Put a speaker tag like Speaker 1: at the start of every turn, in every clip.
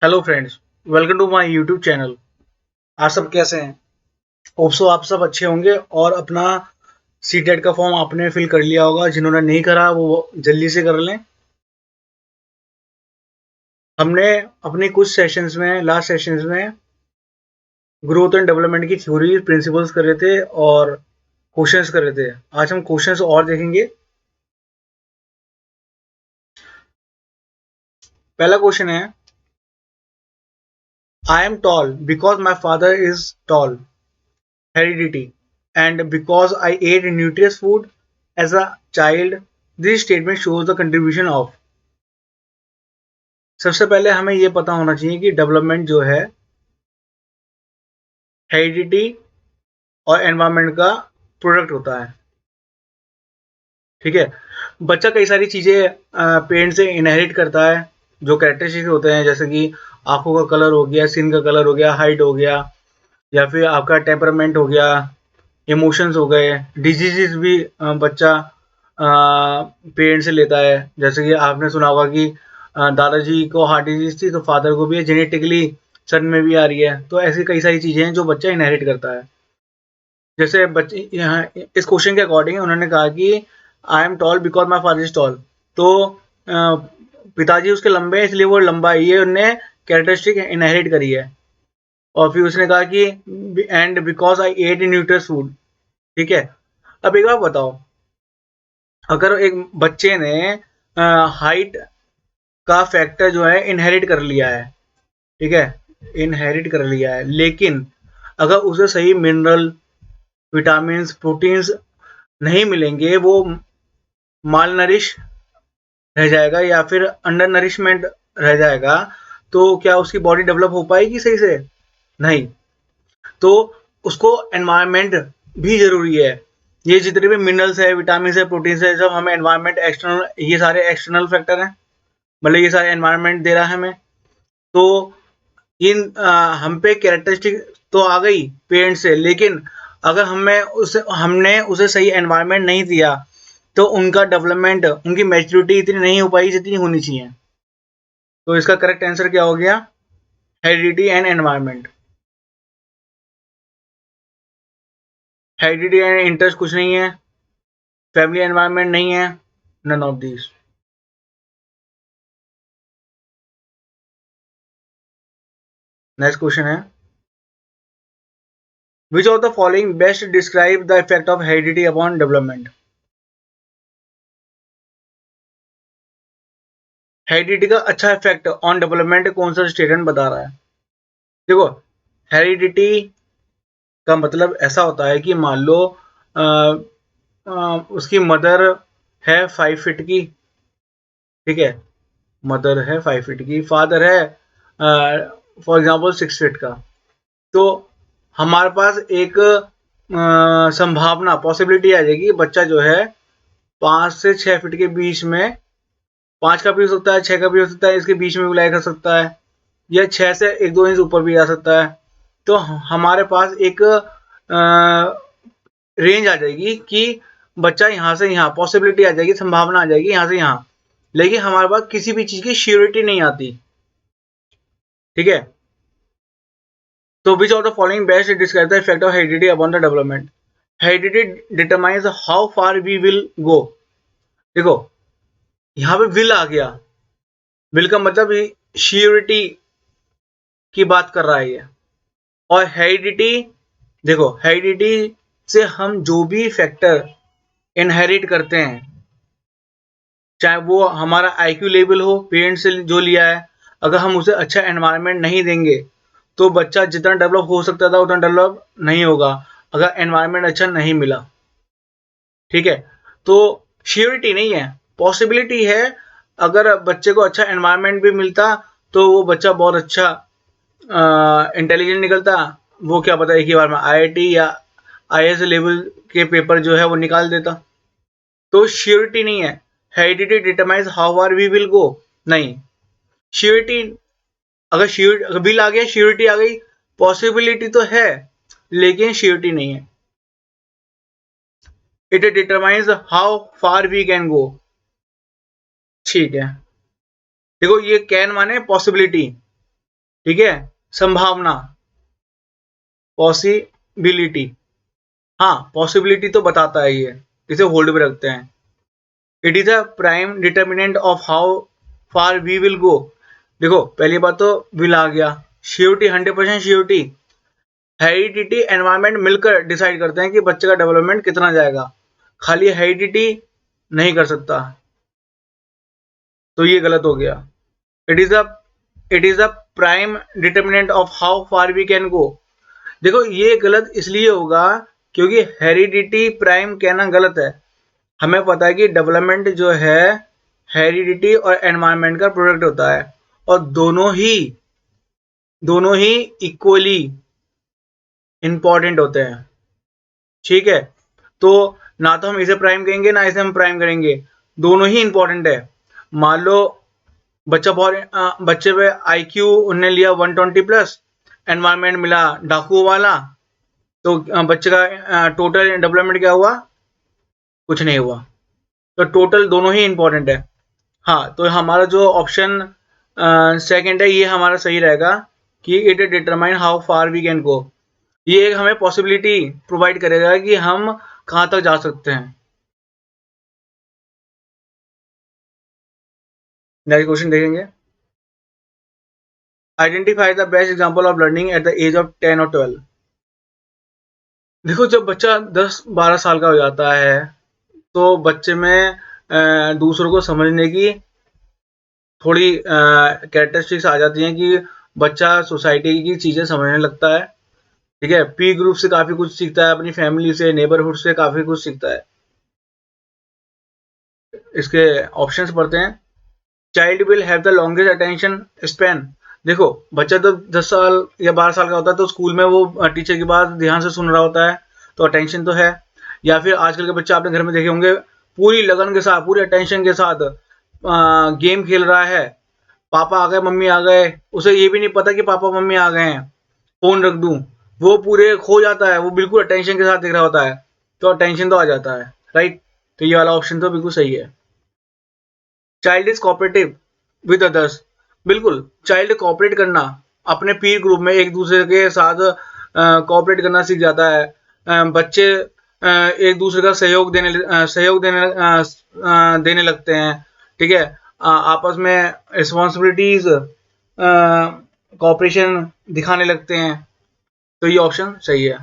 Speaker 1: Hello friends, welcome to my YouTube channel. आप सब कैसे हैं? होप सो आप सब अच्छे होंगे और अपना सी टेट का फॉर्म आपने फिल कर लिया होगा। जिन्होंने नहीं करा वो जल्दी से कर लें। हमने अपनी कुछ सेशंस में लास्ट सेशंस में ग्रोथ एंड डेवलपमेंट की थ्योरी प्रिंसिपल्स कर रहे थे और क्वेश्चंस कर रहे थे। आज हम क्वेश्चंस और देखेंगे। पहला क्वेश्चन है, I am tall because my father is tall, heredity, and because I ate nutritious food as a child, this statement shows the contribution of। सबसे पहले हमें यह पता होना चाहिए कि डेवलपमेंट जो है हेरिडिटी और एनवायरनमेंट का प्रोडक्ट होता है। ठीक है, बच्चा कई सारी चीजें पेरेंट्स से इनहेरिट करता है जो कैरेक्टरिस्टिक होते हैं, जैसे कि आंखों का कलर हो गया, स्किन का कलर हो गया, हाइट हो गया, या फिर आपका टेम्परामेंट हो गया, इमोशंस हो गए। डिजीजेस भी बच्चा पेरेंट्स से लेता है। जैसे कि आपने सुना होगा कि दादाजी को हार्ट डिजीज थी तो फादर को भी जेनेटिकली सन में भी आ रही है। तो ऐसी कई सारी चीजें हैं जो बच्चा इनहेरिट करता है। जैसे बच्चे यहाँ इस क्वेश्चन के अकॉर्डिंग उन्होंने कहा कि I am tall because my father is tall. तो पिताजी उसके लंबे हैं इसलिए वो लंबा है, ये उनने कैरेक्टरिस्टिक इनहेरिट करी है। और फिर उसने कहा कि and because I ate nutritious food. ठीक है, अब एक बात बताओ, अगर एक बच्चे ने हाइट का फैक्टर जो है इनहेरिट कर लिया है, ठीक है, इनहेरिट कर लिया है, लेकिन अगर उसे सही मिनरल, विटामिन, प्रोटीन्स नहीं मिलेंगे, वो माल नरिश रह जाएगा या फिर अंडर नरिशमेंट रह जाएगा, तो क्या उसकी बॉडी डेवलप हो पाएगी सही से? नहीं। तो उसको एनवायरनमेंट भी जरूरी है। ये जितने भी मिनरल्स है, विटामिन है, प्रोटीन है, सब हमें एनवायरनमेंट एक्सटर्नल, ये सारे एक्सटर्नल फैक्टर हैं, मतलब ये सारे एनवायरनमेंट दे रहा है हमें। तो इन हम पे कैरेक्टरिस्टिक तो आ गई पेरेंट्स से, लेकिन अगर हमने उसे सही एनवायरनमेंट नहीं दिया तो उनका डेवलपमेंट, उनकी मैच्योरिटी इतनी नहीं हो पाई जितनी होनी चाहिए। तो इसका करेक्ट आंसर क्या हो गया? Heredity and environment. Heredity and interest कुछ नहीं है, फैमिली एनवायरनमेंट नहीं है, none of these. Next question है, which of the following best describe the effect of heredity upon development. Heredity का अच्छा इफेक्ट ऑन डेवलपमेंट कौन सा स्टेटमेंट बता रहा है? देखो, हेरिडिटी का मतलब ऐसा होता है कि मान लो उसकी मदर है 5 फीट की, ठीक है, मदर है 5 फीट की, फादर है फॉर एग्जाम्पल 6 फीट का। तो हमारे पास एक संभावना, पॉसिबिलिटी आ जाएगी, बच्चा जो है 5 से 6 फीट के बीच में, 5 का भी हो सकता है, 6 का भी हो सकता है, इसके बीच में भी लाई कर सकता है, या 6 से 1-2 इंच ऊपर भी जा सकता है। तो हमारे पास एक रेंज आ जाएगी कि बच्चा यहाँ से यहाँ, पॉसिबिलिटी आ जाएगी, संभावना आ जाएगी यहाँ से यहाँ, लेकिन हमारे पास किसी भी चीज की श्योरिटी नहीं आती। ठीक है, तो which of the following best describe the effect of heredity upon the development. Heredity determines how far we will go. देखो, यहाँ पे विल आ गया, विल का मतलब श्योरिटी की बात कर रहा है ये। और हेरिडिटी, देखो हेरिडिटी से हम जो भी फैक्टर इनहेरिट करते हैं, चाहे वो हमारा आईक्यू लेवल हो, पेरेंट्स से जो लिया है, अगर हम उसे अच्छा एनवायरनमेंट नहीं देंगे तो बच्चा जितना डेवलप हो सकता था उतना डेवलप नहीं होगा, अगर एनवायरनमेंट अच्छा नहीं मिला। ठीक है, तो श्योरिटी नहीं है, पॉसिबिलिटी है। अगर बच्चे को अच्छा एनवायरनमेंट भी मिलता तो वो बच्चा बहुत अच्छा इंटेलिजेंट निकलता, वो क्या पता एक ही बार में आईआईटी या आईएएस लेवल के पेपर जो है वो निकाल देता। तो श्योरिटी नहीं है। Heredity determines how far we will go, नहीं। श्योरिटी, अगर बिल आ गया, श्योरिटी आ गई, पॉसिबिलिटी तो है लेकिन श्योरिटी नहीं है। It determines how far we can go. ठीक है, देखो ये कैन माने पॉसिबिलिटी, ठीक है, संभावना, पॉसिबिलिटी, हाँ पॉसिबिलिटी तो बताता है ये, इसे होल्ड पे रखते हैं। It is a prime determinant of how far we will go. देखो पहली बात तो विल आ गया, श्योरिटी 100% श्योरिटी, हेरिडिटी एनवायरमेंट मिलकर डिसाइड करते हैं कि बच्चे का डेवलपमेंट कितना जाएगा, खाली हेरिडिटी नहीं कर सकता, तो ये गलत हो गया। It is a it is a prime determinant of how far we can go. देखो ये गलत इसलिए होगा क्योंकि हेरिडिटी प्राइम कहना गलत है। हमें पता है कि डेवलपमेंट जो है हेरिडिटी और एनवायरनमेंट का प्रोडक्ट होता है, और दोनों ही इक्वली इंपॉर्टेंट होते हैं। ठीक है, तो ना तो हम इसे प्राइम कहेंगे ना इसे हम प्राइम करेंगे, दोनों ही इंपॉर्टेंट है। मान लो बच्चे पे IQ उनने लिया 120+, एनवायरनमेंट मिला डाकू वाला, तो बच्चे का टोटल डेवलपमेंट क्या हुआ, कुछ नहीं हुआ। तो टोटल दोनों ही इंपॉर्टेंट है। हाँ, तो हमारा जो ऑप्शन सेकंड है ये हमारा सही रहेगा कि it determine how far we can go. ये एक हमें पॉसिबिलिटी प्रोवाइड करेगा कि हम कहाँ तक जा सकते हैं। नेक्स्ट क्वेश्चन देखेंगे, identify the best example of learning at the age of 10 और 12। देखो जब बच्चा 10-12 साल का हो जाता है तो बच्चे में दूसरों को समझने की थोड़ी कैरेक्टरिस्टिक्स आ जाती हैं कि बच्चा सोसाइटी की चीज़ें समझने लगता है। ठीक है, पी ग्रुप से काफ़ी कुछ सीखता है, अपनी फैमिली से, नेबरहुड से काफ़ी कुछ सीखता है। इसके ऑप्शंस पढ़ते हैं। Child will have the longest attention span. देखो बच्चा तो 10 साल या 12 साल का होता है तो स्कूल में वो टीचर की बात ध्यान से सुन रहा होता है, तो अटेंशन तो है। या फिर आजकल के बच्चे आपने घर में देखे होंगे, पूरी लगन के साथ, पूरी अटेंशन के साथ गेम खेल रहा है, पापा आ गए मम्मी आ गए, उसे ये भी नहीं पता कि पापा मम्मी आ गए हैं, फोन रख दूं, वो पूरे खो जाता है, वो बिल्कुल अटेंशन के साथ देख रहा होता है, तो अटेंशन तो आ जाता है। राइट, तो ये वाला ऑप्शन तो बिल्कुल सही है। Child is cooperative with others. बिल्कुल, चाइल्ड कोऑपरेट करना, अपने पीर ग्रुप में एक दूसरे के साथ कोऑपरेट करना सीख जाता है। बच्चे एक दूसरे का सहयोग देने लगते हैं। ठीक है, आपस में रिस्पॉन्सिबिलिटीज, कोऑपरेशन दिखाने लगते हैं, तो ये ऑप्शन सही है।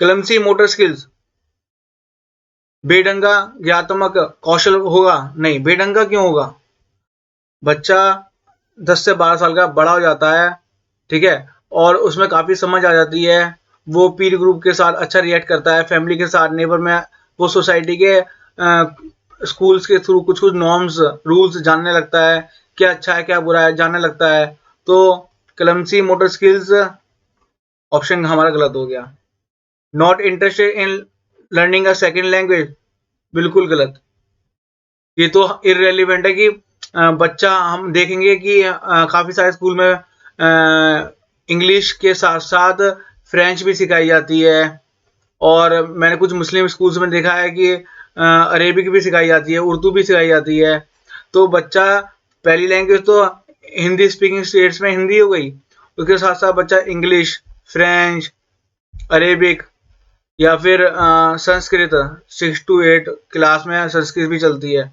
Speaker 1: क्लमसी मोटर स्किल्स, बेढंगा ज्ञातमक कौशल होगा? नहीं, बेढंगा क्यों होगा? बच्चा 10 से 12 साल का बड़ा हो जाता है, ठीक है, और उसमें काफ़ी समझ आ जाती है, वो पीर ग्रुप के साथ अच्छा रिएक्ट करता है, फैमिली के साथ, नेबर में, वो सोसाइटी के स्कूल्स के थ्रू कुछ कुछ नॉर्म्स रूल्स जानने लगता है, क्या अच्छा है क्या बुरा है जानने लगता है। तो क्लमसी मोटर स्किल्स ऑप्शन हमारा गलत हो गया। Not interested in learning a second language, बिल्कुल गलत। ये तो इररेलीवेंट है कि बच्चा, हम देखेंगे कि काफ़ी सारे स्कूल में इंग्लिश के साथ साथ फ्रेंच भी सिखाई जाती है, और मैंने कुछ मुस्लिम स्कूल्स में देखा है कि अरेबिक भी सिखाई जाती है, उर्दू भी सिखाई जाती है। तो बच्चा पहली लैंग्वेज तो हिंदी स्पीकिंग स्टेट्स में हिंदी हो गई, उसके साथ साथ बच्चा इंग्लिश, फ्रेंच, अरेबिक, या फिर संस्कृत, 6 to 8 क्लास में संस्कृत भी चलती है।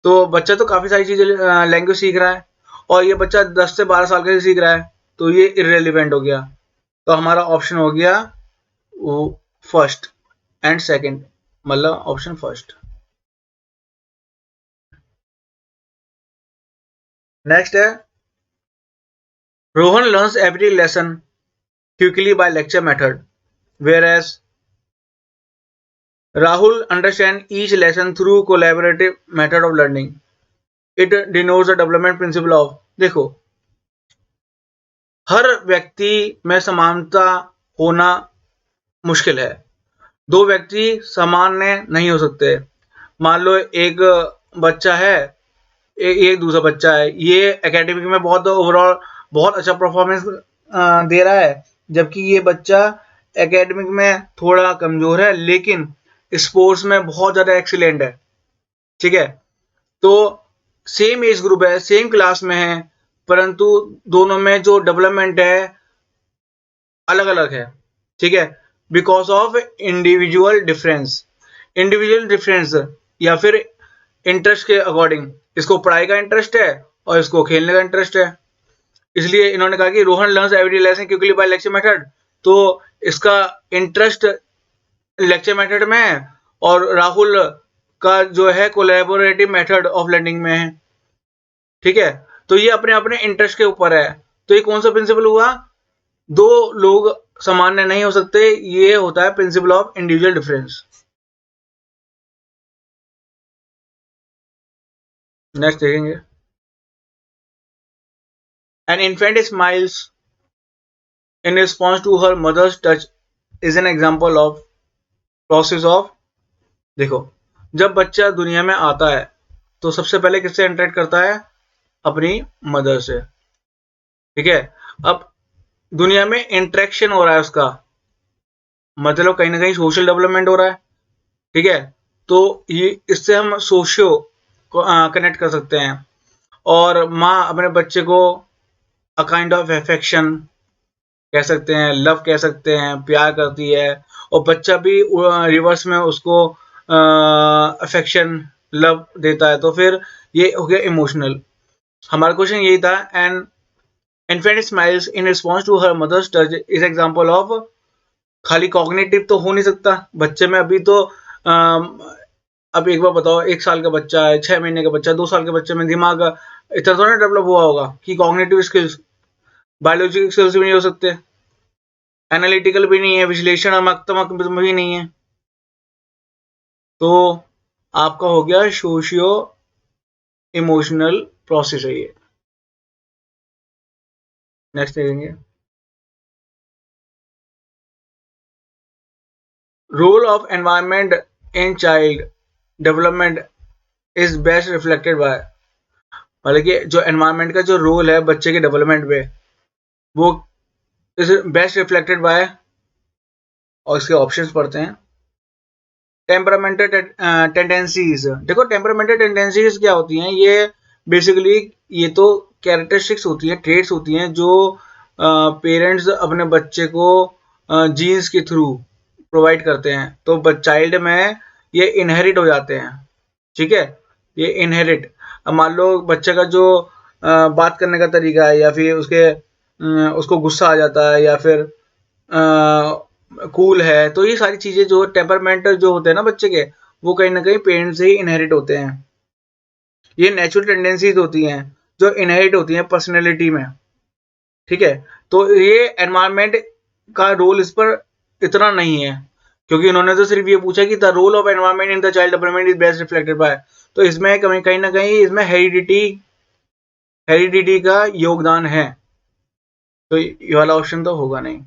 Speaker 1: तो बच्चा तो काफ़ी सारी चीज़ें लैंग्वेज सीख रहा है, और ये बच्चा 10 से 12 साल का ही सीख रहा है, तो ये इररेलीवेंट हो गया। तो हमारा ऑप्शन हो गया वो फर्स्ट एंड सेकंड, मतलब ऑप्शन फर्स्ट। नेक्स्ट है, Rohan learns every lesson quickly by lecture method, whereas Rahul understand each lesson through collaborative method of learning. It denotes the development principle of. देखो, हर व्यक्ति में समानता होना मुश्किल है, दो व्यक्ति सामान्य नहीं हो सकते। मान लो एक बच्चा है, एक दूसरा बच्चा है, ये एकेडमिक में बहुत ओवरऑल बहुत अच्छा परफॉर्मेंस दे रहा है, जबकि ये बच्चा एकेडमिक में थोड़ा कमजोर है लेकिन स्पोर्ट्स में बहुत ज़्यादा एक्सीलेंट है। ठीक है, तो सेम एज ग्रुप है, सेम क्लास में है, परंतु दोनों में जो डेवलपमेंट है अलग अलग है, ठीक है, बिकॉज ऑफ इंडिविजुअल डिफरेंस या फिर इंटरेस्ट के अकॉर्डिंग। इसको पढ़ाई का इंटरेस्ट है और इसको खेलने का इंटरेस्ट है, इसलिए इन्होंने कहा कि Rohan learns every lesson quickly by lecture method, तो इसका इंटरेस्ट लेक्चर मेथड में है और राहुल का जो है कोलैबोरेटिव मेथड ऑफ लर्निंग में है, ठीक है। तो ये अपने अपने इंटरेस्ट के ऊपर है। तो ये कौन सा प्रिंसिपल हुआ, दो लोग सामान्य नहीं हो सकते, ये होता है principle of individual difference. Next देखेंगे, an infant smiles in response to her mother's touch is an example of process of. देखो, जब बच्चा दुनिया में आता है तो सबसे पहले किससे इंटरेक्ट करता है, अपनी मदर से, ठीक है। अब दुनिया में इंटरेक्शन हो रहा है उसका, मतलब कहीं ना कहीं सोशल डेवलपमेंट हो रहा है, ठीक है। तो ये इससे हम सोशियो कनेक्ट कर सकते हैं। और माँ अपने बच्चे को अ काइंड ऑफ अफेक्शन कह सकते हैं, लव कह सकते हैं, प्यार करती है, और बच्चा भी रिवर्स में उसको अफेक्शन लव देता है। तो फिर ये हो गया इमोशनल। हमारा क्वेश्चन यही था, and infant smiles in response to her mother's touch is example of. खाली कॉग्निटिव तो हो नहीं सकता बच्चे में, अभी तो अब एक बार बताओ, 1 साल का बच्चा है, 6 महीने का बच्चा, 2 साल के बच्चे में दिमाग इतना थोड़ा डेवलप हुआ होगा कि कॉग्निटिव स्किल्स, बायोलॉजिकल स्किल्स भी नहीं हो सकते, एनालिटिकल भी नहीं है, विश्लेषणात्मक भी नहीं है। तो आपका हो गया सोशियो इमोशनल प्रोसेस है ये। नेक्स्ट देखेंगे, role of environment in child development is best reflected by. मतलब कि जो एनवायरनमेंट का जो रोल है बच्चे के डेवलपमेंट में, वो इज बेस्ट रिफ्लेक्टेड बाय, और इसके ऑप्शंस पढ़ते हैं। Temperamental tendencies. देखो, टेम्परामेंटल टेंडेंसीज क्या होती हैं, ये बेसिकली ये तो कैरेक्टरिस्टिक्स होती हैं, ट्रेड्स होती हैं जो पेरेंट्स अपने बच्चे को जीन्स के थ्रू प्रोवाइड करते हैं। तो चाइल्ड में ये इनहेरिट हो जाते हैं, ठीक है, ये इनहेरिट। अब मान लो बच्चे का जो बात करने का तरीका है, या फिर उसको गुस्सा आ जाता है, या फिर कूल है, तो ये सारी चीजें जो टेम्परमेंट जो होते हैं ना बच्चे के, वो कहीं ना कहीं पेरेंट्स से ही इनहेरिट होते हैं। ये नेचुरल टेंडेंसीज होती हैं जो इनहेरिट होती हैं पर्सनैलिटी में, ठीक है। तो ये एनवायरनमेंट का रोल इस पर इतना नहीं है, क्योंकि उन्होंने तो सिर्फ ये पूछा कि the role of environment in the child development is best reflected by. तो इसमें कहीं ना कहीं इसमें हेरिडिटी का योगदान है, तो ये वाला ऑप्शन तो होगा नहीं।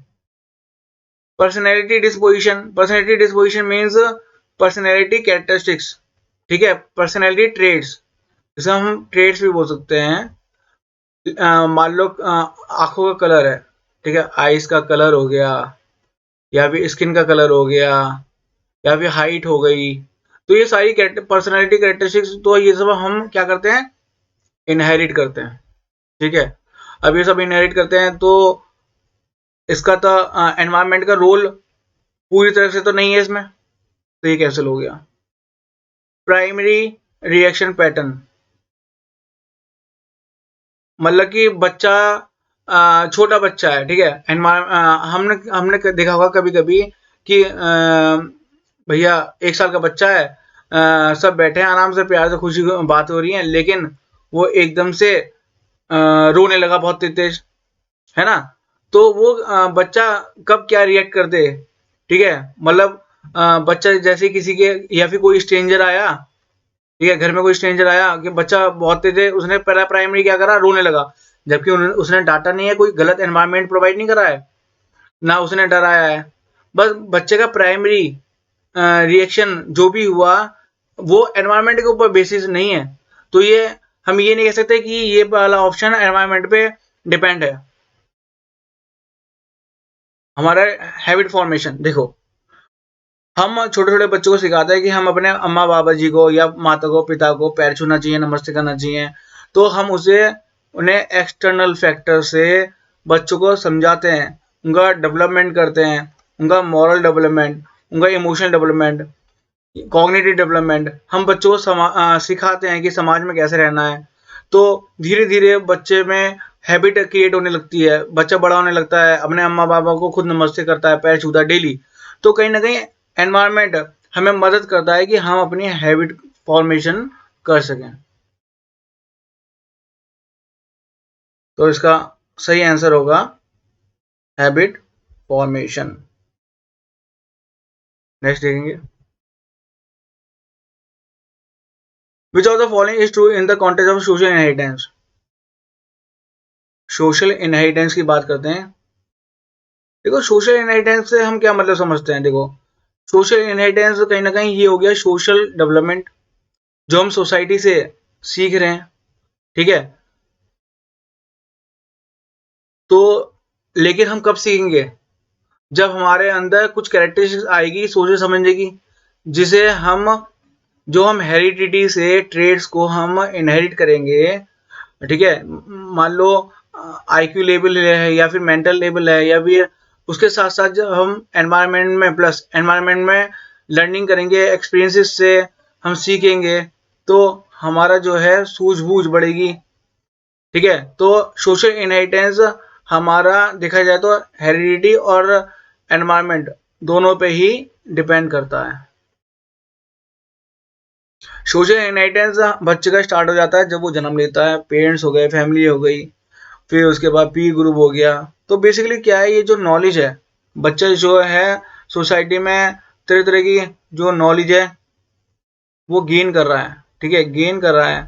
Speaker 1: Personality disposition means personality characteristics, ठीक है, पर्सनैलिटी ट्रेड्स, जिसे हम ट्रेड्स भी बोल सकते हैं। मान लो आंखों का कलर है, ठीक है, आईज का कलर हो गया, या फिर स्किन का कलर हो गया, या फिर हाइट हो गई। तो ये सारी पर्सनैलिटी कैरेक्टरिस्टिक्स, तो ये सब हम क्या करते हैं, इनहेरिट करते हैं, ठीक है। अब ये सब इनहेरिट करते हैं, तो इसका तो एनवायरनमेंट का रोल पूरी तरह से तो नहीं है इसमें, तो ये कैंसिल हो गया। प्राइमरी रिएक्शन पैटर्न, मतलब कि बच्चा छोटा बच्चा है, ठीक है, हमने हमने देखा होगा कभी कभी कि भैया 1 साल का बच्चा है, सब बैठे हैं आराम से, प्यार से खुशी बात हो रही है, लेकिन वो एकदम से रोने लगा बहुत तेज, है ना। तो वो बच्चा कब क्या रिएक्ट कर दे, ठीक है, मतलब बच्चा जैसे किसी के, या फिर कोई स्ट्रेंजर आया, ठीक है, घर में कोई स्ट्रेंजर आया कि बच्चा बहुत तेज है, उसने पहला प्राइमरी क्या करा, रोने लगा, जबकि उसने डाटा नहीं है, कोई गलत एनवायरनमेंट प्रोवाइड नहीं करा है, ना उसने डराया है। बस बच्चे का प्राइमरी रिएक्शन जो भी हुआ वो एनवायरनमेंट के ऊपर बेसिस नहीं है। तो ये हम ये नहीं कह सकते कि ये वाला ऑप्शन एनवायरनमेंट पे डिपेंड है। हमारा हैबिट फॉर्मेशन, देखो, हम छोटे छोटे बच्चों को सिखाते हैं कि हम अपने अम्मा बाबा जी को या माता को पिता को पैर छूना चाहिए, नमस्ते करना चाहिए। तो हम उसे उन्हें एक्सटर्नल फैक्टर से बच्चों को समझाते हैं, उनका डेवलपमेंट करते हैं, उनका मॉरल डेवलपमेंट, उनका इमोशनल डेवलपमेंट, कॉग्निटिव डेवलपमेंट, हम बच्चों को सिखाते हैं कि समाज में कैसे रहना है। तो धीरे धीरे बच्चे में हैबिट क्रिएट होने लगती है, बच्चा बड़ा होने लगता है, अपने अम्मा पापा को खुद नमस्ते करता है, पैर छूता है डेली। तो कहीं ना कहीं एनवायरनमेंट हमें मदद करता है कि हम अपनी हैबिट फॉर्मेशन कर सकें। तो इसका सही आंसर होगा हैबिट फॉर्मेशन। नेक्स्ट देखेंगे, which of the following is true in the context of social inheritance. Social inheritance की बात करते हैं। देखो सोशल इनहेरिटेंस से हम क्या मतलब समझते हैं, देखो सोशल इनहेरिटेंस कहीं ना कहीं ये हो गया सोशल डेवलपमेंट जो हम सोसाइटी से सीख रहे हैं, ठीक है। तो लेकिन हम कब सीखेंगे, जब हमारे अंदर कुछ कैरेक्टरिस्टिक्स आएगी सोचे समझने की, जिसे हम जो हम हेरिडिटी से ट्रेड्स को हम इनहेरिट करेंगे, ठीक है। मान लो आईक्यू लेवल है या फिर मेंटल लेवल है, या फिर उसके साथ साथ जब हम एनवायरनमेंट में प्लस एनवायरनमेंट में लर्निंग करेंगे, एक्सपीरियंसेस से हम सीखेंगे, तो हमारा जो है सूझबूझ बढ़ेगी, ठीक है। तो सोशल इनहेरिटेंस हमारा देखा जाए तो हेरिडिटी और एनवायरनमेंट दोनों पे ही डिपेंड करता है। सोशल इनहेरिटेंस बच्चे का स्टार्ट हो जाता है जब वो जन्म लेता है, पेरेंट्स हो गए, फैमिली हो गई, फिर उसके बाद पी ग्रुप हो गया। तो बेसिकली क्या है, ये जो नॉलेज है बच्चा जो है सोसाइटी में तरह तरह की जो नॉलेज है वो गेन कर रहा है, ठीक है, गेन कर रहा है।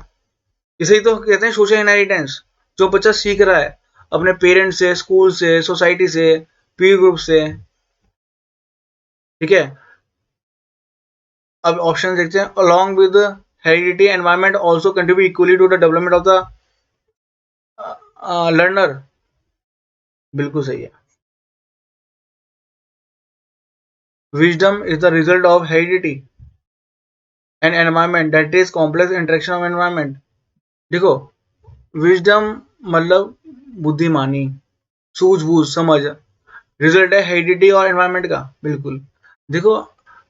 Speaker 1: इसे ही तो कहते हैं सोशल इनहेरिटेंस, जो बच्चा सीख रहा है अपने पेरेंट्स से, स्कूल से, सोसाइटी से, पी ग्रुप से, ठीक है। अब ऑप्शन देखते हैं, along with heredity environment also contribute equally to the development of the learner. बिल्कुल सही है। Wisdom is the result of heredity and environment that is complex interaction of environment. देखो विजडम मतलब बुद्धिमानी, सूझबूझ, समझ, रिजल्ट है हेरिडिटी और एनवायरमेंट का। बिल्कुल। देखो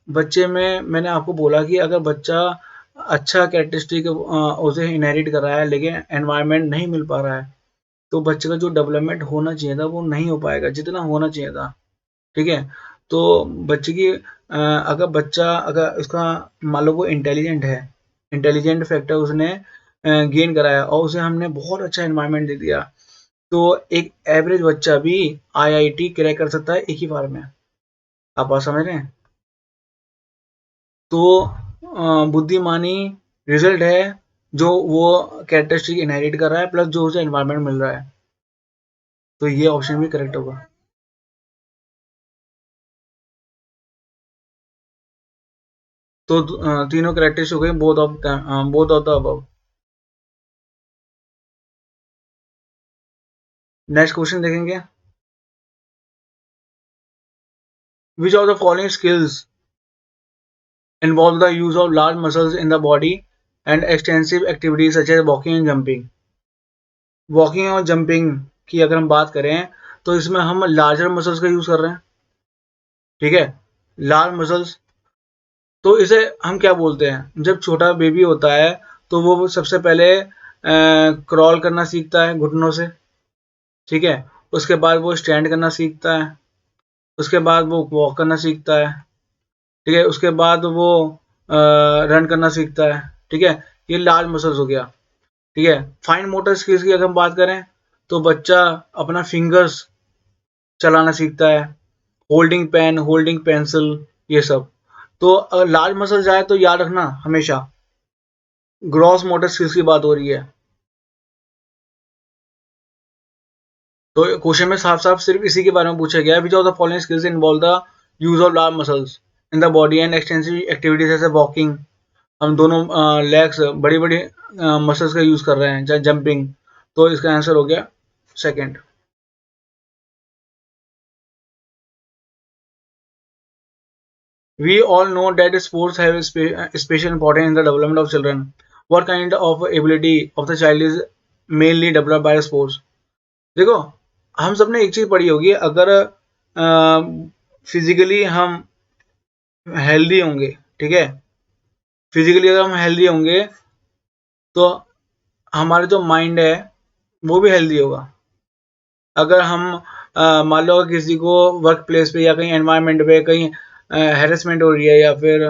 Speaker 1: बच्चे में मैंने आपको बोला कि अगर बच्चा अच्छा कैरेक्टरिस्टिक उसे इनहेरिट कर रहा है लेकिन एनवायरनमेंट नहीं मिल पा रहा है, तो बच्चे का जो डेवलपमेंट होना चाहिए था वो नहीं हो पाएगा जितना होना चाहिए था, ठीक है। तो बच्चे की अगर बच्चा अगर उसका मान लो वो इंटेलिजेंट है, इंटेलिजेंट फैक्टर उसने गेन कराया और उसे हमने बहुत अच्छा एनवायरनमेंट दे दिया, तो एक एवरेज बच्चा भी आईआईटी क्रैक कर सकता है एक ही बार में। आप बात समझ रहे हैं। तो बुद्धिमानी रिजल्ट है जो वो कैरेक्टरिस्टिक इनहेरिट कर रहा है प्लस जो उसे एनवायरनमेंट मिल रहा है। तो ये ऑप्शन भी करेक्ट होगा। तो तीनों कैरेक्टरिस्टिक हो गए, both of the above. Next question देखेंगे, which of the following skills involve the use of large muscles in the body and extensive activities such as walking and jumping। Walking और jumping की अगर हम बात करें तो इसमें हम लार्जर मसल्स का यूज कर रहे हैं, ठीक है, लार्ज मसल्स। तो इसे हम क्या बोलते हैं, जब छोटा बेबी होता है तो वो सबसे पहले क्रॉल करना सीखता है घुटनों से, ठीक है। उसके बाद वो स्टैंड करना सीखता है, उसके बाद वो वॉक करना सीखता है, ठीक है। उसके बाद वो रन करना सीखता है, ठीक है। ये लार्ज मसल्स हो गया, ठीक है। फाइन मोटर स्किल्स की अगर हम बात करें तो बच्चा अपना फिंगर्स चलाना सीखता है, होल्डिंग पेन, होल्डिंग पेंसिल, ये सब। तो अगर लार्ज मसल जाए तो याद रखना हमेशा ग्रॉस मोटर स्किल्स की बात हो रही है। तो क्वेश्चन में साफ साफ सिर्फ इसी के बारे में पूछा गया है, which of the following skills involve the use of large muscles in the body and extensive activities जैसे वॉकिंग, हम दोनों लेग्स बड़ी बड़ी मसल्स का यूज कर रहे हैं, चाहे जंपिंग। तो इसका आंसर हो गया second. We all know that sports have a special importance in the development of children. What kind of ability of the child is mainly develop by sports. देखो, हम सबने एक चीज पढ़ी होगी, अगर फिजिकली हम हेल्दी होंगे, ठीक है, फिजिकली अगर हम हेल्दी होंगे तो हमारा जो माइंड है वो भी हेल्दी होगा। अगर हम मान लो किसी को वर्क प्लेस पे या कहीं एनवायरनमेंट पे कहीं हैरेसमेंट हो रही है या फिर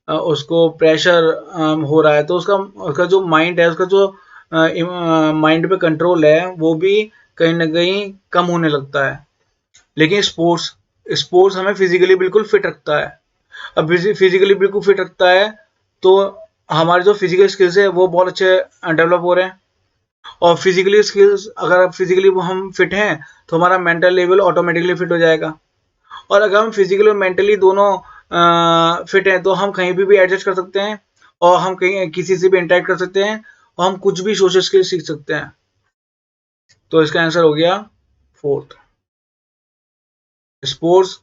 Speaker 1: उसको प्रेशर हो रहा है, तो उसका उसका जो माइंड है, उसका जो माइंड पे कंट्रोल है, वो भी कहीं ना कहीं कम होने लगता है। लेकिन स्पोर्ट्स स्पोर्ट्स हमें फिजिकली बिल्कुल फिट रखता है। अब फिजिकली बिल्कुल फिट रखता है तो हमारे जो फिजिकल स्किल्स है वो बहुत अच्छे डेवलप हो रहे हैं। और फिजिकली स्किल्स, अगर फिजिकली वो हम फिट हैं तो हमारा मेंटल लेवल ऑटोमेटिकली फिट हो जाएगा। और अगर हम फिजिकली और मेंटली दोनों फिट हैं तो हम कहीं भी एडजस्ट कर सकते हैं और हम कहीं किसी से भी इंटरेक्ट कर सकते हैं और हम कुछ भी सोशल स्किल सीख सकते हैं। तो इसका आंसर हो गया फोर्थ, स्पोर्ट्स।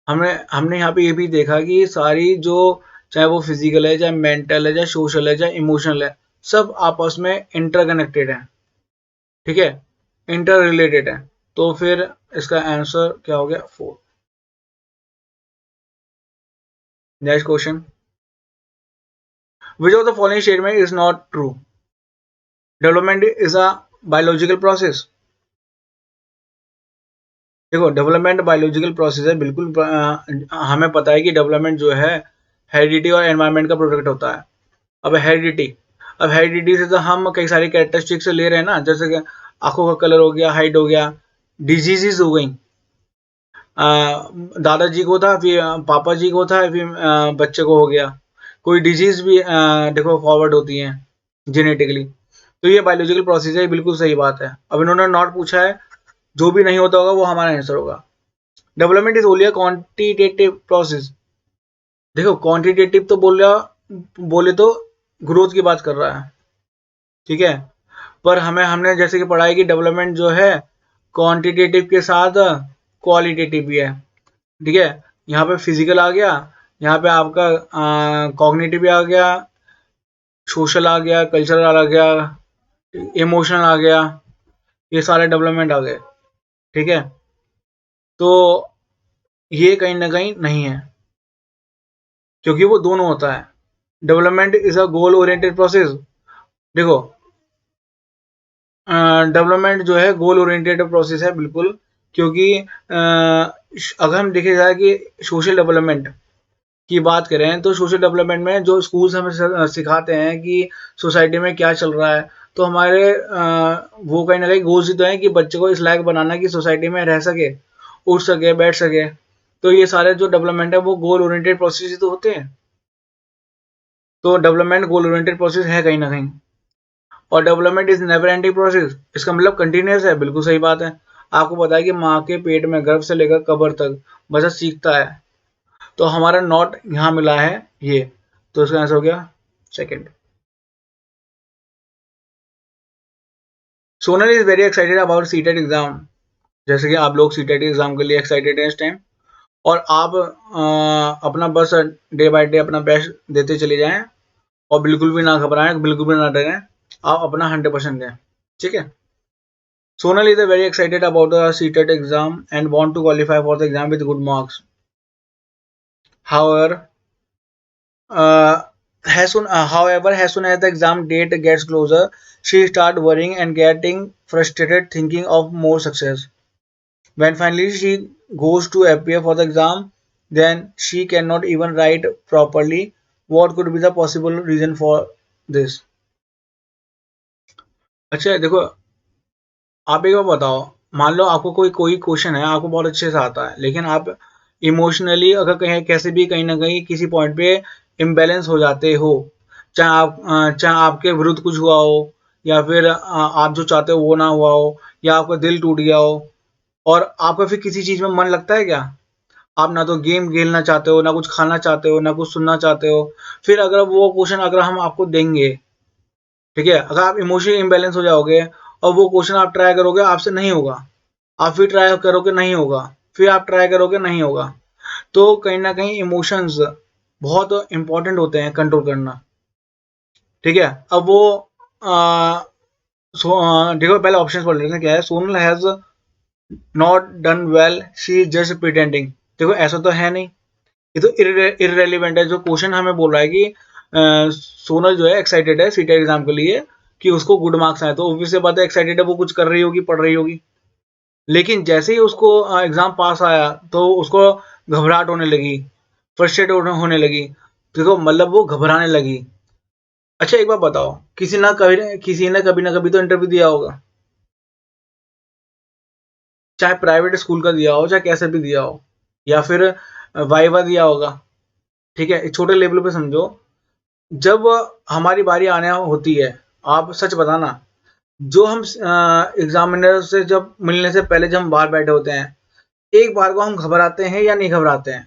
Speaker 1: हमने हमने यहाँ पे ये भी देखा कि सारी जो, चाहे वो फिजिकल है, चाहे मेंटल है, चाहे सोशल है, चाहे इमोशनल है, सब आपस में इंटरकनेक्टेड है, ठीक है, इंटर रिलेटेड है। तो फिर इसका आंसर क्या हो गया? Four. Next question, which of the following statement is not true? Development is a biological process. देखो, डेवलपमेंट बायोलॉजिकल प्रोसेस है, बिल्कुल हमें पता है कि डेवलपमेंट जो है हेरिडिटी और एनवायरनमेंट का प्रोडक्ट होता है। अब हेरिडिटी से तो हम कई सारी कैरेक्टरिस्टिक्स ले रहे हैं ना, जैसे कि आंखों का कलर हो गया, हाइट हो गया, डिजीजेस हो गई, दादाजी को था, फिर पापा जी को था, फिर बच्चे को हो गया। कोई डिजीज भी देखो फॉरवर्ड होती है जेनेटिकली। तो ये बायोलॉजिकल प्रोसेस है, बिल्कुल सही बात है। अब इन्होंने नॉट पूछा है, जो भी नहीं होता होगा वो हमारा आंसर होगा। Development is only a quantitative process. देखो, क्वांटिटेटिव तो बोले तो ग्रोथ की बात कर रहा है, ठीक है, पर हमने जैसे कि पढ़ा है कि डेवलपमेंट जो है क्वांटिटेटिव के साथ क्वालिटेटिव भी है, ठीक है। यहाँ पे फिजिकल आ गया, यहाँ पे आपका कॉग्निटिव भी आ गया, सोशल आ गया, कल्चरल आ गया, इमोशनल आ गया, ये सारे डेवलपमेंट आ गए, ठीक है। तो ये कहीं ना कहीं नहीं है, क्योंकि वो दोनों होता है। Development is a goal oriented process. देखो, डेवलपमेंट जो है गोल ओरिएंटेड प्रोसेस है, बिल्कुल। क्योंकि अगर हम देखे जाए कि सोशल डेवलपमेंट की बात करें तो सोशल डेवलपमेंट में जो स्कूल्स हमें सिखाते हैं कि सोसाइटी में क्या चल रहा है, तो हमारे वो कहीं ना कहीं गोल्स ही तो है कि बच्चे को इस लायक बनाना कि सोसाइटी में रह सके, उठ सके, बैठ सके। तो ये सारे जो डेवलपमेंट है वो गोल ओरिएंटेड प्रोसेस ही तो होते हैं। तो डेवलपमेंट गोल ओरिएंटेड प्रोसेस है कहीं ना कहीं। और development is never ending process, इसका मतलब कंटिन्यूस है, बिल्कुल सही बात है। आपको पता है कि माँ के पेट में गर्भ से लेकर कब्र तक बच्चा सीखता है। तो हमारा नॉट यहाँ मिला है ये, तो इसका आंसर हो गया second. Sonal is very excited about CTET exam. जैसे कि आप लोग सीटेट एग्जाम के लिए एक्साइटेड हैं इस टाइम, और आप अपना बस डे बाय डे अपना बेस्ट देते चले जाएं और बिल्कुल भी ना घबराएं, बिल्कुल भी ना डरें, आप अपना 100% दें, ठीक है। Sonal is very excited about the CTET exam and want to qualify for the exam with good marks. However, as soon as the exam date gets closer, she starts worrying and getting frustrated, thinking of more success. When finally she goes to appear for the exam, then she cannot even write properly. What could be the possible reason for this? अच्छा देखो, आप एक बार बताओ, मान लो आपको कोई कोई question है, आपको बहुत अच्छे से आता है, लेकिन आप इमोशनली अगर कहीं कैसे भी कहीं ना कहीं किसी पॉइंट पे इम्बैलेंस हो जाते हो, चाहे आपके विरुद्ध कुछ हुआ हो, या फिर आप जो चाहते हो वो ना हुआ हो, या आपका दिल टूट गया हो, और आपका फिर किसी चीज में मन लगता है क्या? आप ना तो गेम खेलना चाहते हो, ना कुछ खाना चाहते हो, ना कुछ सुनना चाहते हो। फिर अगर वो क्वेश्चन अगर हम आपको देंगे, ठीक है, अगर आप इमोशनली इम्बैलेंस हो जाओगे और वो क्वेश्चन आप ट्राई करोगे, आपसे नहीं होगा, आप फिर ट्राई करोगे, नहीं होगा, फिर आप ट्राई करोगे, नहीं होगा। तो कहीं ना कहीं इमोशंस बहुत इंपॉर्टेंट होते हैं कंट्रोल करना, ठीक है। अब वो देखो पहले ऑप्शन पढ़ लेते हैं क्या है. Sonal has not done well, she is just pretending. देखो ऐसा तो है नहीं, ये तो इररेलीवेंट है. जो क्वेश्चन हमें बोल रहा है कि सोनल जो है एक्साइटेड है सीटेट एग्जाम के लिए कि उसको गुड मार्क्स आए, तो ऑब्वियस सी बात है एक्साइटेड है, वो कुछ कर रही होगी, पढ़ रही होगी. लेकिन जैसे ही उसको एग्जाम पास आया तो उसको घबराहट होने लगी, फ्रस्ट्रेट होने लगी. देखो मतलब वो घबराने लगी. अच्छा एक बात बताओ, किसी ने कभी ना कभी तो इंटरव्यू दिया होगा, चाहे प्राइवेट स्कूल का दिया हो चाहे कैसे भी दिया हो, या फिर वाइवा दिया होगा. ठीक है, छोटे लेवल पे समझो. जब हमारी बारी आने होती है, आप सच बताना, जो हम एग्जामिनर से जब मिलने से पहले जब हम बाहर बैठे होते हैं, एक बार को हम घबराते हैं या नहीं घबराते हैं?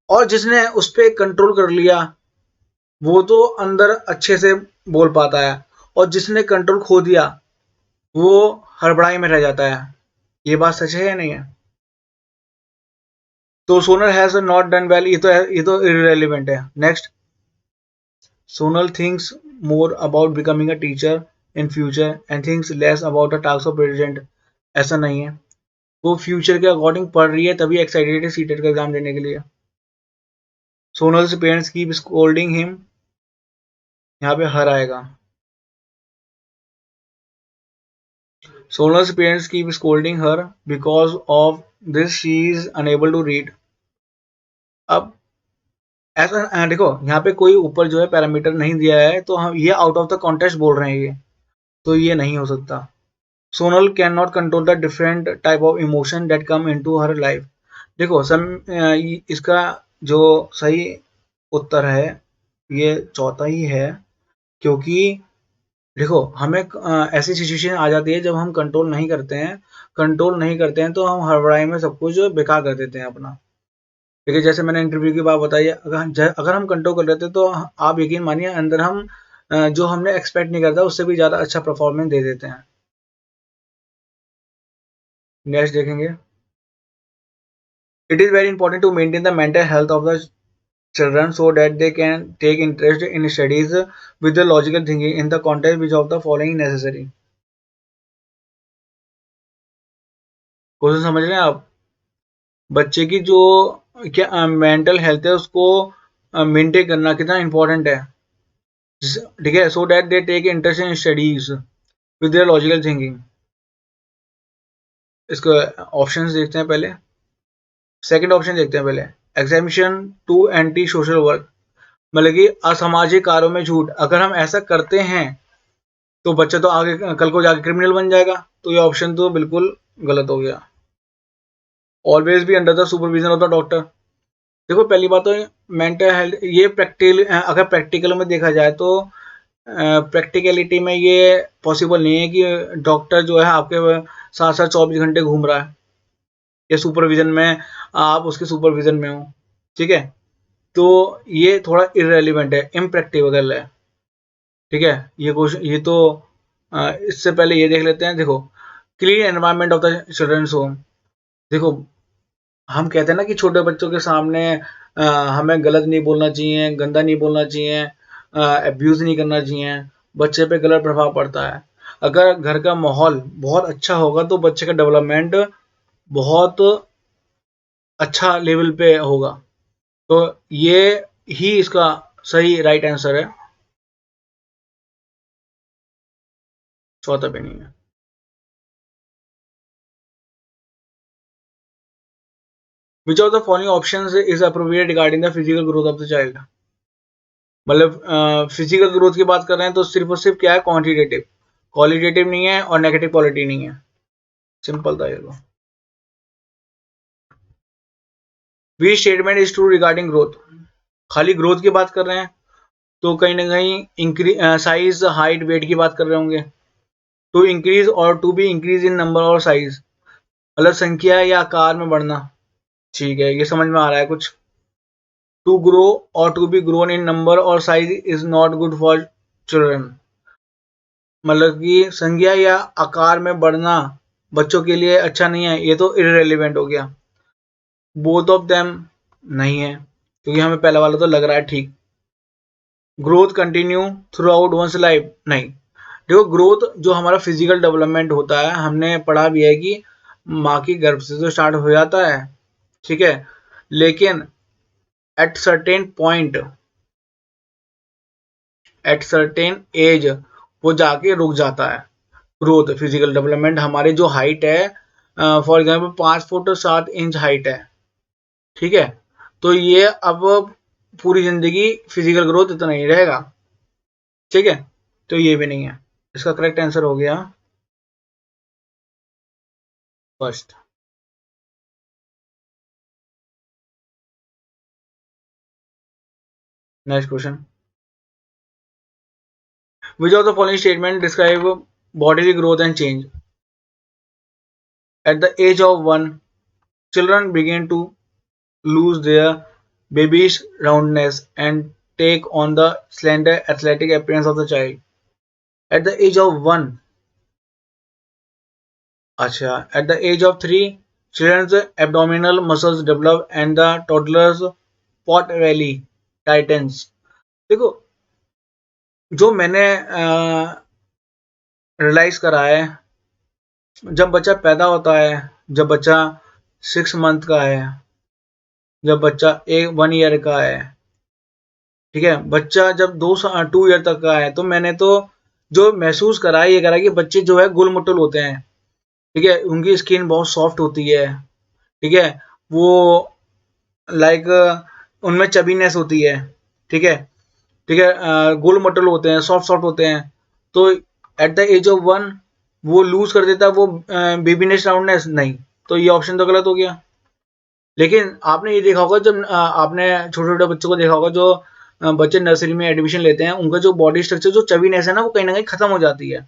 Speaker 1: और जिसने उस पर कंट्रोल कर लिया वो तो अंदर अच्छे से बोल पाता है, और जिसने कंट्रोल खो दिया वो हड़बड़ाई में रह जाता है. ये बात सच है या नहीं है? तो Sonal has not done well, ये तो इररिलेवेंट है. Next, Sonal thinks more about becoming a teacher in future and thinks less about a task of present. ऐसा नहीं है, वो फ्यूचर के अकॉर्डिंग पढ़ रही है, तभी एक्साइटेड है सीटेट का एग्जाम देने के लिए. Sonal's parents keep scolding him, यहाँ पे हर आएगा. Sonal's parents keep scolding her because of this she is unable to read. अब ऐसा देखो यहाँ पे कोई ऊपर जो है पैरामीटर नहीं दिया है, तो हम ये आउट ऑफ द कॉन्टेक्स्ट बोल रहे हैं, ये तो ये नहीं हो सकता. Sonal can not control the different type of emotion that come into her life. देखो इसका जो सही उत्तर है ये चौथा ही है, क्योंकि देखो हमें ऐसी सिचुएशन आ जाती है जब हम कंट्रोल नहीं करते हैं तो हम हड़बड़ाई में सब कुछ बेकार कर देते हैं अपना. देखिए जैसे मैंने इंटरव्यू की बात बताई है, अगर हम कंट्रोल कर लेते हैं तो आप यकीन मानिए अंदर हम जो हमने एक्सपेक्ट नहीं करता उससे भी ज़्यादा अच्छा परफॉर्मेंस दे देते हैं. नेक्स्ट देखेंगे. It is very important to maintain the mental health of the children so that they can take interest in studies with the logical thinking in the context which of the following necessary. Question समझ रहे हैं आप? बच्चे की जो क्या mental health है उसको मेंटेन करना कितना इंपॉर्टेंट है. ठीक है, so that they take interest in studies with their logical thinking. इसको ऑप्शंस देखते हैं पहले. सेकंड ऑप्शन देखते हैं पहले. Examination to anti social work, मतलब कि असामाजिक कार्यों में झूठ. अगर हम ऐसा करते हैं तो बच्चा तो आगे कल को जाके क्रिमिनल बन जाएगा, तो ये ऑप्शन तो बिल्कुल गलत हो गया. Always be under the supervision of the doctor. देखो पहली बात तो मेंटल हेल्थ ये प्रैक्टिकल, अगर प्रैक्टिकल में देखा जाए तो प्रैक्टिकलिटी में ये पॉसिबल नहीं है कि डॉक्टर जो है आपके साथ साथ 24 घंटे घूम रहा है या सुपरविजन में, आप उसके सुपरविजन में हो. ठीक है, तो ये थोड़ा इररेलीवेंट है, इम्प्रैक्टिकल है. ठीक है, ये क्वेश्चन ये तो इससे पहले ये देख लेते हैं. देखो, clean environment of the children's home. देखो हम कहते हैं ना कि छोटे बच्चों के सामने हमें गलत नहीं बोलना चाहिए, गंदा नहीं बोलना चाहिए, अब्यूज़ नहीं करना चाहिए, बच्चे पे गलत प्रभाव पड़ता है. अगर घर का माहौल बहुत अच्छा होगा तो बच्चे का डेवलपमेंट बहुत अच्छा लेवल पे होगा. तो ये ही इसका सही राइट आंसर है, चौथा पे नहीं है. Which of the following options is appropriate regarding the physical growth of the child. मतलब फिजिकल ग्रोथ की बात कर रहे हैं तो सिर्फ और सिर्फ क्या है, क्वांटिटेटिव, क्वालिटेटिव नहीं है और नेगेटिव क्वालिटी नहीं है. सिंपल था ये तो. We statement is true regarding growth. खाली ग्रोथ की बात कर रहे हैं तो कहीं ना कहीं साइज हाइट वेट की बात कर रहे होंगे. टू इंक्रीज और to be increase in number और साइज, मतलब संख्या या आकार में बढ़ना. ठीक है, ये समझ में आ रहा है कुछ. टू ग्रो और to be grown in number और size is not good for children, मतलब कि संख्या या आकार में बढ़ना बच्चों के लिए अच्छा नहीं है, ये तो इररेलीवेंट हो गया. बोथ ऑफ देम नहीं है, क्योंकि हमें पहला वाला तो लग रहा है ठीक. Growth continue through out one's life, नहीं। देखो ग्रोथ जो हमारा फिजिकल डेवलपमेंट होता है, हमने पढ़ा भी है कि माँ की गर्भ से तो स्टार्ट हो जाता है, ठीक है, लेकिन at certain point, at certain age वो जाके रुक जाता है। ग्रोथ फिजिकल डेवलपमेंट, हमारी जो हाइट है, for example 5 foot 7 inch height है, ठीक है, तो ये अब पूरी जिंदगी फिजिकल ग्रोथ इतना ही रहेगा, ठीक है, तो ये भी नहीं है। इसका करेक्ट आंसर हो गया first. Next question, which of the following statement describe bodily growth and change? At the age of 1, children begin to lose their babish roundness and take on the slender athletic appearance of the child. At the age of 1, अच्छा, at the age of 3, children's abdominal muscles develop and the toddler's pot belly tightens. देखो, जो मैंने realise करा है, जब बच्चा पैदा होता है, जब बच्चा 6 मंथ का है, जब बच्चा 1 ईयर का है, ठीक है, बच्चा जब 2 ईयर तक का है, तो मैंने तो जो महसूस करा है, ये करा कि बच्चे जो है गुल मुटुल होते हैं, ठीक है, उनकी स्किन बहुत सॉफ्ट होती है, ठीक है, वो लाइक उनमें चबीनेस होती है, ठीक है, ठीक है, गोल मटल होते हैं, सॉफ्ट सॉफ्ट होते हैं, तो एट द एज ऑफ 1 वो लूज कर देता है वो बेबीनेस राउंडनेस, नहीं, तो ये ऑप्शन तो गलत हो गया। लेकिन आपने ये देखा होगा, जब आपने छोटे छोटे बच्चों को देखा होगा, जो बच्चे नर्सरी में एडमिशन लेते हैं, उनका जो बॉडी स्ट्रक्चर, जो चबीनेस है ना, वो कहीं ना कहीं खत्म हो जाती है,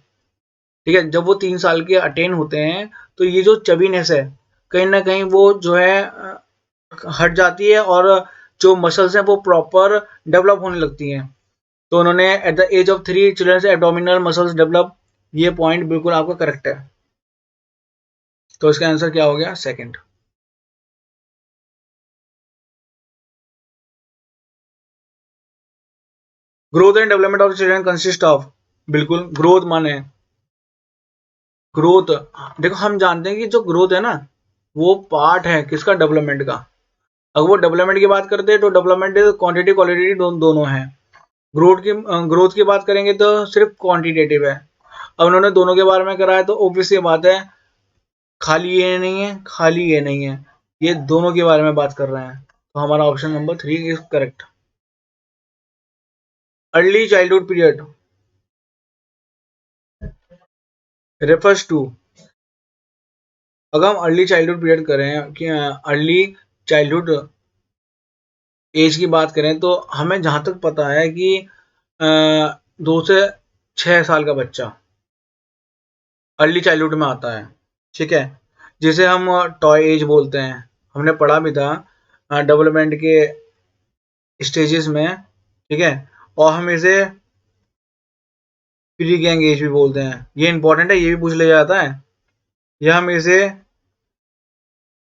Speaker 1: ठीक है, जब वो 3 साल के अटेन होते हैं, तो ये जो चबीनेस है, कहीं ना कहीं वो जो है हट जाती है, और जो मसल्स हैं वो प्रॉपर डेवलप होने लगती हैं। तो उन्होंने at the age of 3 children से एब्डोमिनल मसल्स डेवलप, ये पॉइंट बिल्कुल आपका करेक्ट है। तो इसका आंसर क्या हो गया? Second. Growth and development of children consist of, बिल्कुल ग्रोथ माने ग्रोथ, देखो हम जानते हैं कि जो ग्रोथ है ना, वो पार्ट है किसका? डेवलपमेंट का। अगर वो डेवलपमेंट की बात करते हैं, तो डेवलपमेंट क्वांटिटी क्वालिटी दोनों है। ग्रोथ की बात करेंगे तो सिर्फ क्वांटिटेटिव है। अब उन्होंने दोनों के बारे में कराया, तो ऑब्वियस ये बात है, खाली ये नहीं है, खाली ये नहीं है, ये दोनों के बारे में बात कर रहे हैं, तो हमारा option number 3 is correct. Early childhood period refers to, अगर हम अर्ली चाइल्डहुड पीरियड करें कि अर्ली चाइल्डहुड एज की बात करें, तो हमें जहां तक पता है कि 2 से 6 साल का बच्चा अर्ली चाइल्डहुड में आता है, ठीक है, जिसे हम टॉय एज बोलते हैं। हमने पढ़ा भी था डेवलपमेंट के स्टेजेस में, ठीक है, और हम इसे प्री गैंग एज भी बोलते हैं। ये इंपॉर्टेंट है, ये भी पूछ लिया जाता है। या हम इसे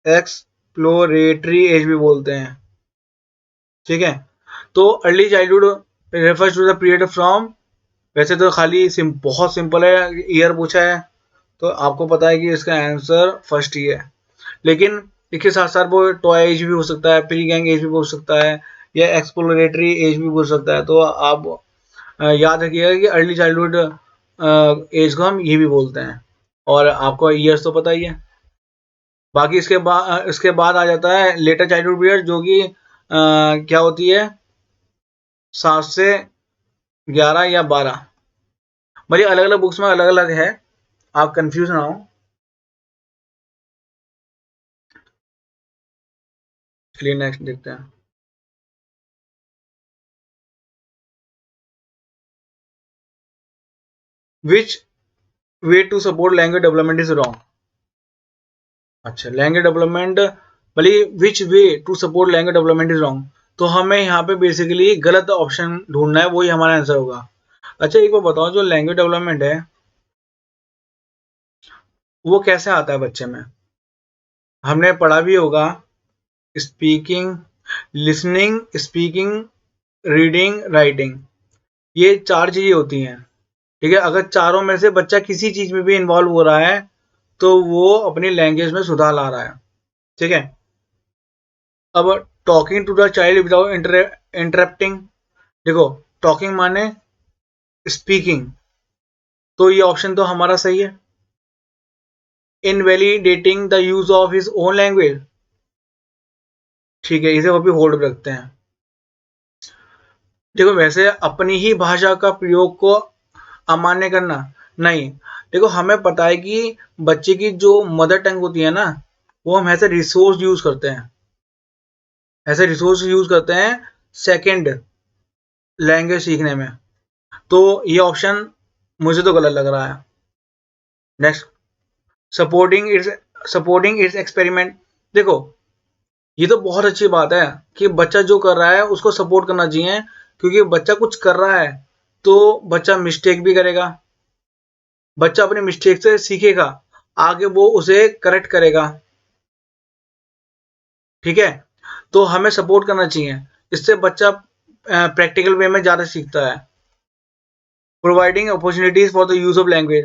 Speaker 1: एक्सप्लोरेटरी एज भी बोलते हैं, ठीक है। तो early childhood refers to the period from, वैसे तो खाली बहुत सिंपल है, ईयर पूछा है, तो आपको पता है कि इसका आंसर फर्स्ट ही है। लेकिन इसके साथ साथ वो टॉय एज भी हो सकता है, प्री गैंग एज भी हो सकता है, या एक्सप्लोरेटरी एज भी हो सकता है। तो आप याद रखिएगा कि अर्ली चाइल्डहुड एज को हम ये भी बोलते हैं। और आपको ईयर्स तो पता ही है। बाकी इसके बाद आ जाता है लेटर चाइल्डहुड पीरियड, जो कि क्या होती है, 7 से 11 या 12, मतलब अलग अलग बुक्स में अलग अलग है, आप कंफ्यूज ना हो। चलिए नेक्स्ट देखते हैं। Which way to support language development is wrong? अच्छा, लैंग्वेज डेवलपमेंट, भले which way to support language development is wrong, तो हमें यहाँ पे बेसिकली गलत ऑप्शन ढूंढना है, वही हमारा आंसर होगा। अच्छा एक बार बताओ, जो लैंग्वेज डेवलपमेंट है वो कैसे आता है बच्चे में? हमने पढ़ा भी होगा, speaking, listening, speaking, reading, writing, ये 4 चीजें होती हैं, ठीक है। अगर चारों में से बच्चा किसी चीज में भी इन्वॉल्व हो रहा है तो वो अपनी लैंग्वेज में सुधार ला रहा है, ठीक है। अब talking to the child without interrupting, देखो टॉकिंग माने स्पीकिंग, तो ये ऑप्शन तो हमारा सही है। Invalidating the use of his own language, ठीक है, इसे वो भी होल्ड रखते हैं। देखो वैसे अपनी ही भाषा का प्रयोग को अमान्य करना नहीं। देखो हमें पता है कि बच्चे की जो मदर टंग होती है ना, वो हम ऐसे रिसोर्स यूज करते हैं, ऐसे रिसोर्स यूज करते हैं सेकंड लैंग्वेज सीखने में। तो ये ऑप्शन मुझे तो गलत लग रहा है। Next, supporting it's experiment. देखो ये तो बहुत अच्छी बात है कि बच्चा जो कर रहा है उसको सपोर्ट करना चाहिए, क्योंकि बच्चा कुछ कर रहा है तो बच्चा मिस्टेक भी करेगा, बच्चा अपने मिस्टेक से सीखेगा, आगे वो उसे करेक्ट करेगा, ठीक है। तो हमें सपोर्ट करना चाहिए, इससे बच्चा प्रैक्टिकल वे में ज़्यादा सीखता है। Providing opportunities for the use of language.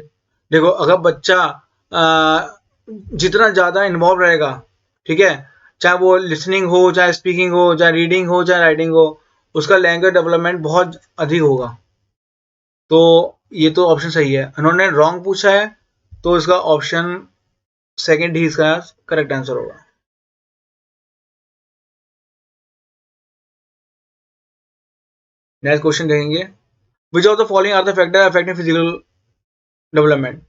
Speaker 1: देखो अगर बच्चा जितना ज़्यादा इन्वॉल्व रहेगा, ठीक है, चाहे वो लिसनिंग हो, चाहे स्पीकिंग हो, चाहे रीडिंग हो, चाहे राइटिंग हो, उसका लैंग्वेज डेवलपमेंट बहुत अधिक होगा। तो ये तो ऑप्शन सही है, उन्होंने रॉन्ग पूछा है, तो इसका ऑप्शन सेकंड ही इसका करेक्ट आंसर होगा। नेक्स्ट क्वेश्चन देखेंगे, which of the following are the factor affecting physical development.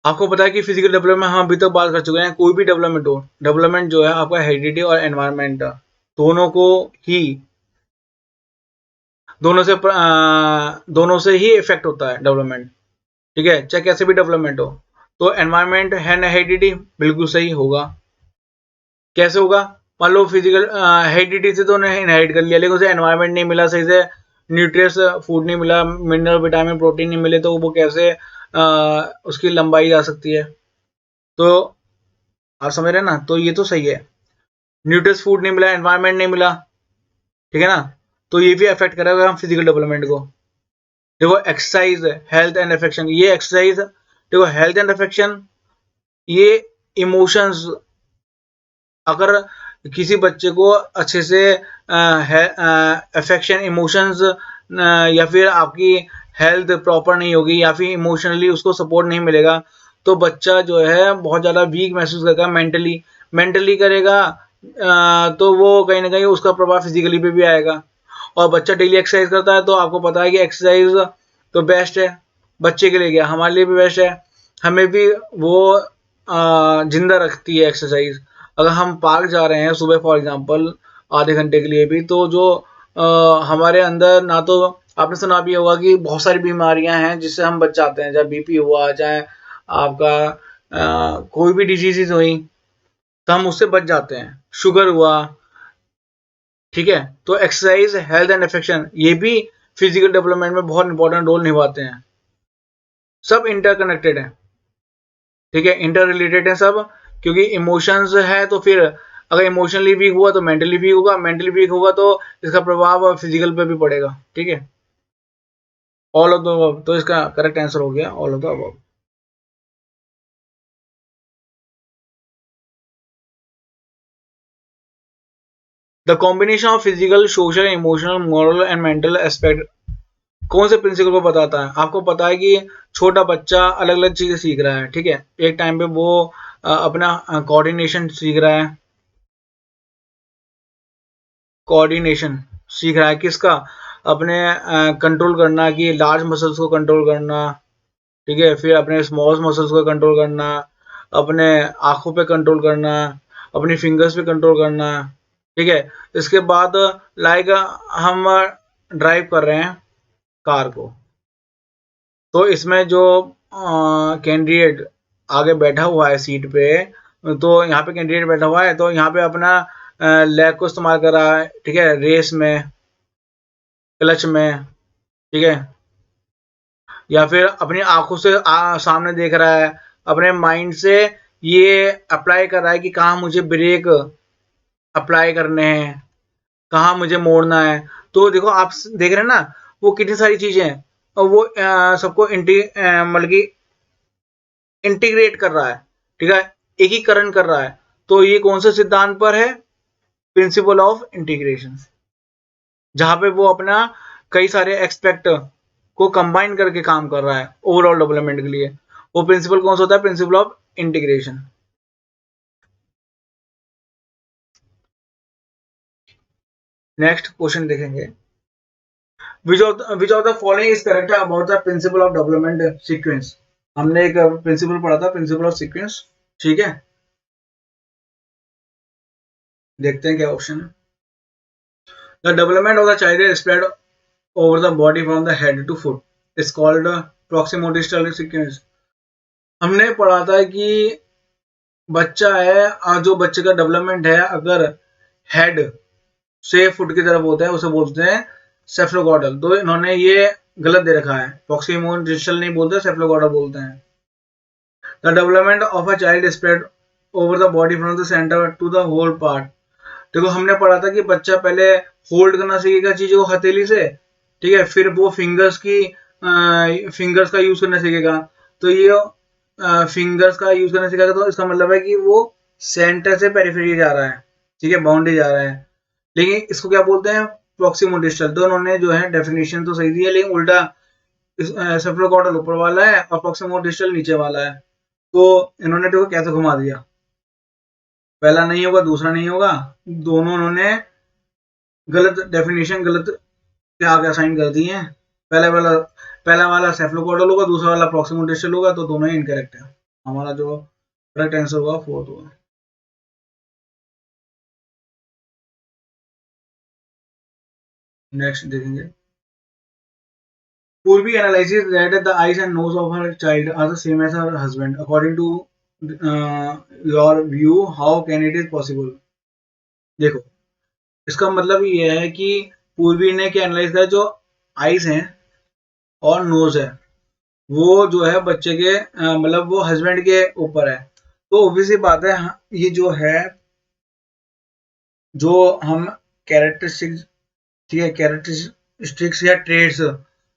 Speaker 1: आपको पता है कि फिजिकल डेवलपमेंट हम अभी तक बात कर चुके हैं, कोई भी डेवलपमेंट हो, डेवलपमेंट जो है आपका हेरिडिटी और एनवायरमेंट दोनों को ही दोनों से ही इफेक्ट होता है डेवलपमेंट, ठीक है, चाहे कैसे भी डेवलपमेंट हो। तो एनवायरमेंट है ना, हेरिडिटी बिल्कुल सही होगा। कैसे होगा, मान लो फिजिकल हेरिडिटी से तो उन्हें इनहेरिट कर लिया, लेकिन उसे एनवायरमेंट नहीं मिला सही से, न्यूट्रियस फूड नहीं मिला, मिनरल विटामिन प्रोटीन नहीं मिले, तो वो कैसे उसकी लंबाई जा सकती है। तो आप समझ रहे हैं ना, तो ये तो सही है, न्यूट्रियस फूड नहीं मिला, एनवायरमेंट नहीं मिला, ठीक है ना, तो ये भी अफेक्ट करेगा हम फिजिकल डेवलपमेंट को। देखो एक्सरसाइज, हेल्थ एंड अफेक्शन, ये एक्सरसाइज, देखो हेल्थ एंड अफेक्शन, ये इमोशंस, अगर किसी बच्चे को अच्छे से अफेक्शन इमोशंस या फिर आपकी हेल्थ प्रॉपर नहीं होगी या फिर इमोशनली उसको सपोर्ट नहीं मिलेगा, तो बच्चा जो है बहुत ज़्यादा वीक महसूस करेगा, मेंटली करेगा, तो वो कहीं ना कहीं उसका प्रभाव फिजिकली पे भी आएगा। और बच्चा डेली एक्सरसाइज करता है, तो आपको पता है कि एक्सरसाइज तो बेस्ट है बच्चे के लिए, क्या हमारे लिए भी बेस्ट है, हमें भी वो जिंदा रखती है एक्सरसाइज। अगर हम पार्क जा रहे हैं सुबह फॉर एग्जांपल आधे घंटे के लिए भी, तो जो हमारे अंदर ना, तो आपने सुना भी होगा कि बहुत सारी बीमारियां हैं जिससे हम बच जाते हैं, चाहे बीपी हुआ, चाहे आपका कोई भी डिजीजेज हुई, तो हम उससे बच जाते हैं, शुगर हुआ, ठीक है। तो एक्सरसाइज, हेल्थ एंड अफेक्शन, ये भी फिजिकल डेवलपमेंट में बहुत इंपॉर्टेंट रोल निभाते हैं, सब इंटरकनेक्टेड है, ठीक है, इंटर रिलेटेड है सब, क्योंकि इमोशंस है तो फिर अगर इमोशनली वीक हुआ तो मेंटली वीक होगा, मेंटली वीक होगा तो इसका प्रभाव फिजिकल पे भी पड़ेगा, ठीक है। ऑल ऑफ द अबव, तो इसका करेक्ट आंसर हो गया all of the above. The combination of physical, social, emotional, moral and mental aspect कौन से प्रिंसिपल को बताता है। आपको पता है कि छोटा बच्चा अलग अलग चीजें सीख रहा है, ठीक है, एक टाइम पे वो अपना कोऑर्डिनेशन सीख रहा है, कोऑर्डिनेशन सीख रहा है किसका, अपने कंट्रोल करना, कि लार्ज मसल्स को कंट्रोल करना, ठीक है, फिर अपने स्मॉल मसल्स को कंट्रोल करना, अपने आंखों पे कंट्रोल करना, अपनी फिंगर्स पे कंट्रोल करना, ठीक है। इसके बाद लाइक हम ड्राइव कर रहे हैं कार को, तो इसमें जो कैंडिडेट आगे बैठा हुआ है सीट पे, तो यहाँ पे कैंडिडेट बैठा हुआ है, तो यहाँ पे अपना लेग को इस्तेमाल कर रहा है, ठीक है, रेस में, क्लच में, ठीक है, या फिर अपनी आंखों से सामने देख रहा है, अपने माइंड से ये अप्लाई कर रहा है कि कहाँ मुझे ब्रेक अप्लाई करने हैं, कहाँ मुझे मोड़ना है। तो देखो आप देख रहे हैं ना, वो कितनी सारी चीजें हैं और वो सबको मतलब कि इंटीग्रेट कर रहा है, ठीक है, एकीकरण कर रहा है। तो ये कौन से सिद्धांत पर है? प्रिंसिपल ऑफ इंटीग्रेशन, जहां पे वो अपना कई सारे एक्सपेक्ट को कंबाइन करके काम कर रहा है ओवरऑल डेवलपमेंट के लिए। वो प्रिंसिपल कौन सा होता है? Principle of integration. Next question देखेंगे, which of the following is correct about the principle of development sequence. हमने एक प्रिंसिपल पढ़ा था, प्रिंसिपल ऑफ सीक्वेंस, ठीक है। देखते हैं क्या ऑप्शन है। The development of the child is spread over the body from the head to foot is called proximodistal sequence. हमने पढ़ा था कि बच्चा है और जो बच्चे का डेवलपमेंट है अगर हेड से फुट की तरफ होता है उसे बोलते हैं सेफ्लोगॉडल। तो इन्होंने ये गलत दे रखा है, प्रॉक्सिमोडिस्टल नहीं बोलते, सेफ्लोगॉडल बोलते हैं। The development of a child spread over the body from the centre to the whole part. देखो हमने पढ़ा था कि बच्चा पहले होल्ड करना सीखेगा चीजों को हथेली से, ठीक है, फिर वो फिंगर्स का यूज करना सीखेगा। तो ये फिंगर्स का यूज करना सीखेगा, तो इसका मतलब है कि वो सेंटर से पेरिफेरी जा रहा है, ठीक है, बाउंड्री जा रहा है। लेकिन इसको क्या बोलते हैं? Proximal distal. तो उन्होंने जो है डेफिनेशन तो सही दी है, लेकिन उल्टा सेफ्लोकॉर्डल ऊपर वाला है और प्रॉक्सिमल डिस्टल नीचे वाला है। तो इन्होंने देखो कैसे घुमा दिया, पहला नहीं होगा दूसरा नहीं होगा, दोनों उन्होंने गलत डेफिनेशन गलत के आगे असाइन कर दिए हैं। पहला वाला सेफ्लोकॉर्डल होगा, दूसरा वाला प्रॉक्सिमल डिस्टल होगा, तो दोनों ही इनकरेक्ट है। हमारा जो करेक्ट आंसर होगा फोर्थ होगा। नेक्स्ट देखेंगे, Purvi analyzes that the eyes and nose of her child are the same as her husband. According to your view, how can it is possible? देखो इसका मतलब ये है कि पूर्वी ने क्या एनालाइज करा, जो आईज हैं और नोज है वो जो है बच्चे के मतलब वो हस्बैंड के ऊपर है। तो ऑब्वियसली बात है, ये जो है जो हम कैरेक्टरिस्टिक्स, ठीक है, कैरेक्टरिस्टिक्स या ट्रेड्स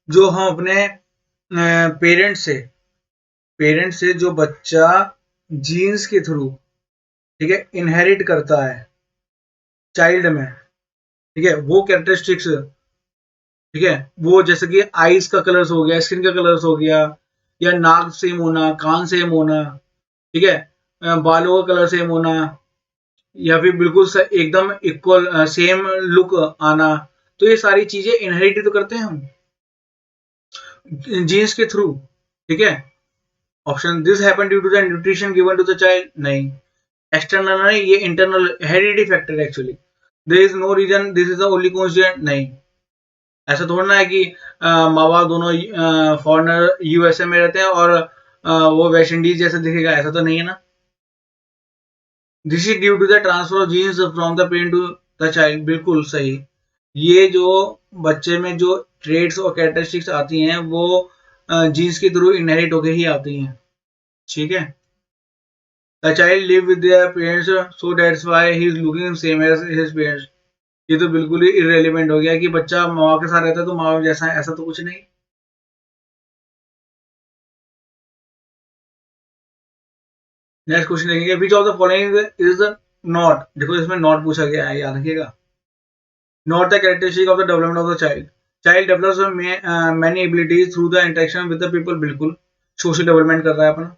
Speaker 1: जो हम अपने पेरेंट्स से जो बच्चा जीन्स के थ्रू, ठीक है, इनहेरिट करता है चाइल्ड में, ठीक है, वो कैरेक्टरिस्टिक्स, ठीक है, वो जैसे कि आईज का कलर्स हो गया, स्किन का कलर्स हो गया, या नाक सेम होना, कान सेम होना, ठीक है, बालों का कलर सेम होना, या फिर बिल्कुल एकदम इक्वल सेम लुक आना। तो ये सारी चीजें इनहेरिट तो करते हैं हम जीन्स के थ्रू, ठीक है। Option this happen due to the nutrition given to the child, नहीं, एक्सटर्नल नहीं, ये इंटरनल हेरिडिटी फैक्टर है actually. There is no reason this is the only constituent, नहीं, ऐसा थोड़ा ना है कि माँ बाप दोनों फॉरेनर यूएसए में रहते हैं और वो वेस्ट इंडीज जैसे दिखेगा, ऐसा तो नहीं है ना। This is due to the transfer of genes from the parent to the child, बिल्कुल सही। ये जो बच्चे में जो ट्रेड्स और कैरेक्टरिस्टिक्स आती हैं वो जीन्स के थ्रू इनहेरिट होके ही आती हैं, ठीक है। The child live with their parents so that's why he is looking same as his parents. ये तो बिल्कुल ही इरेलीवेंट हो गया कि बच्चा माँ बाप के साथ रहता है तो माँ बाप जैसा है, ऐसा तो कुछ नहीं। नेक्स्ट क्वेश्चन देखेंगे, which of the following is not, देखो इसमें नॉट पूछा गया है, याद रखिएगा, not the characteristic of the development of the child. Child develops many abilities through the interaction with the people, बिल्कुल सोशल डेवलपमेंट कर रहा है अपना।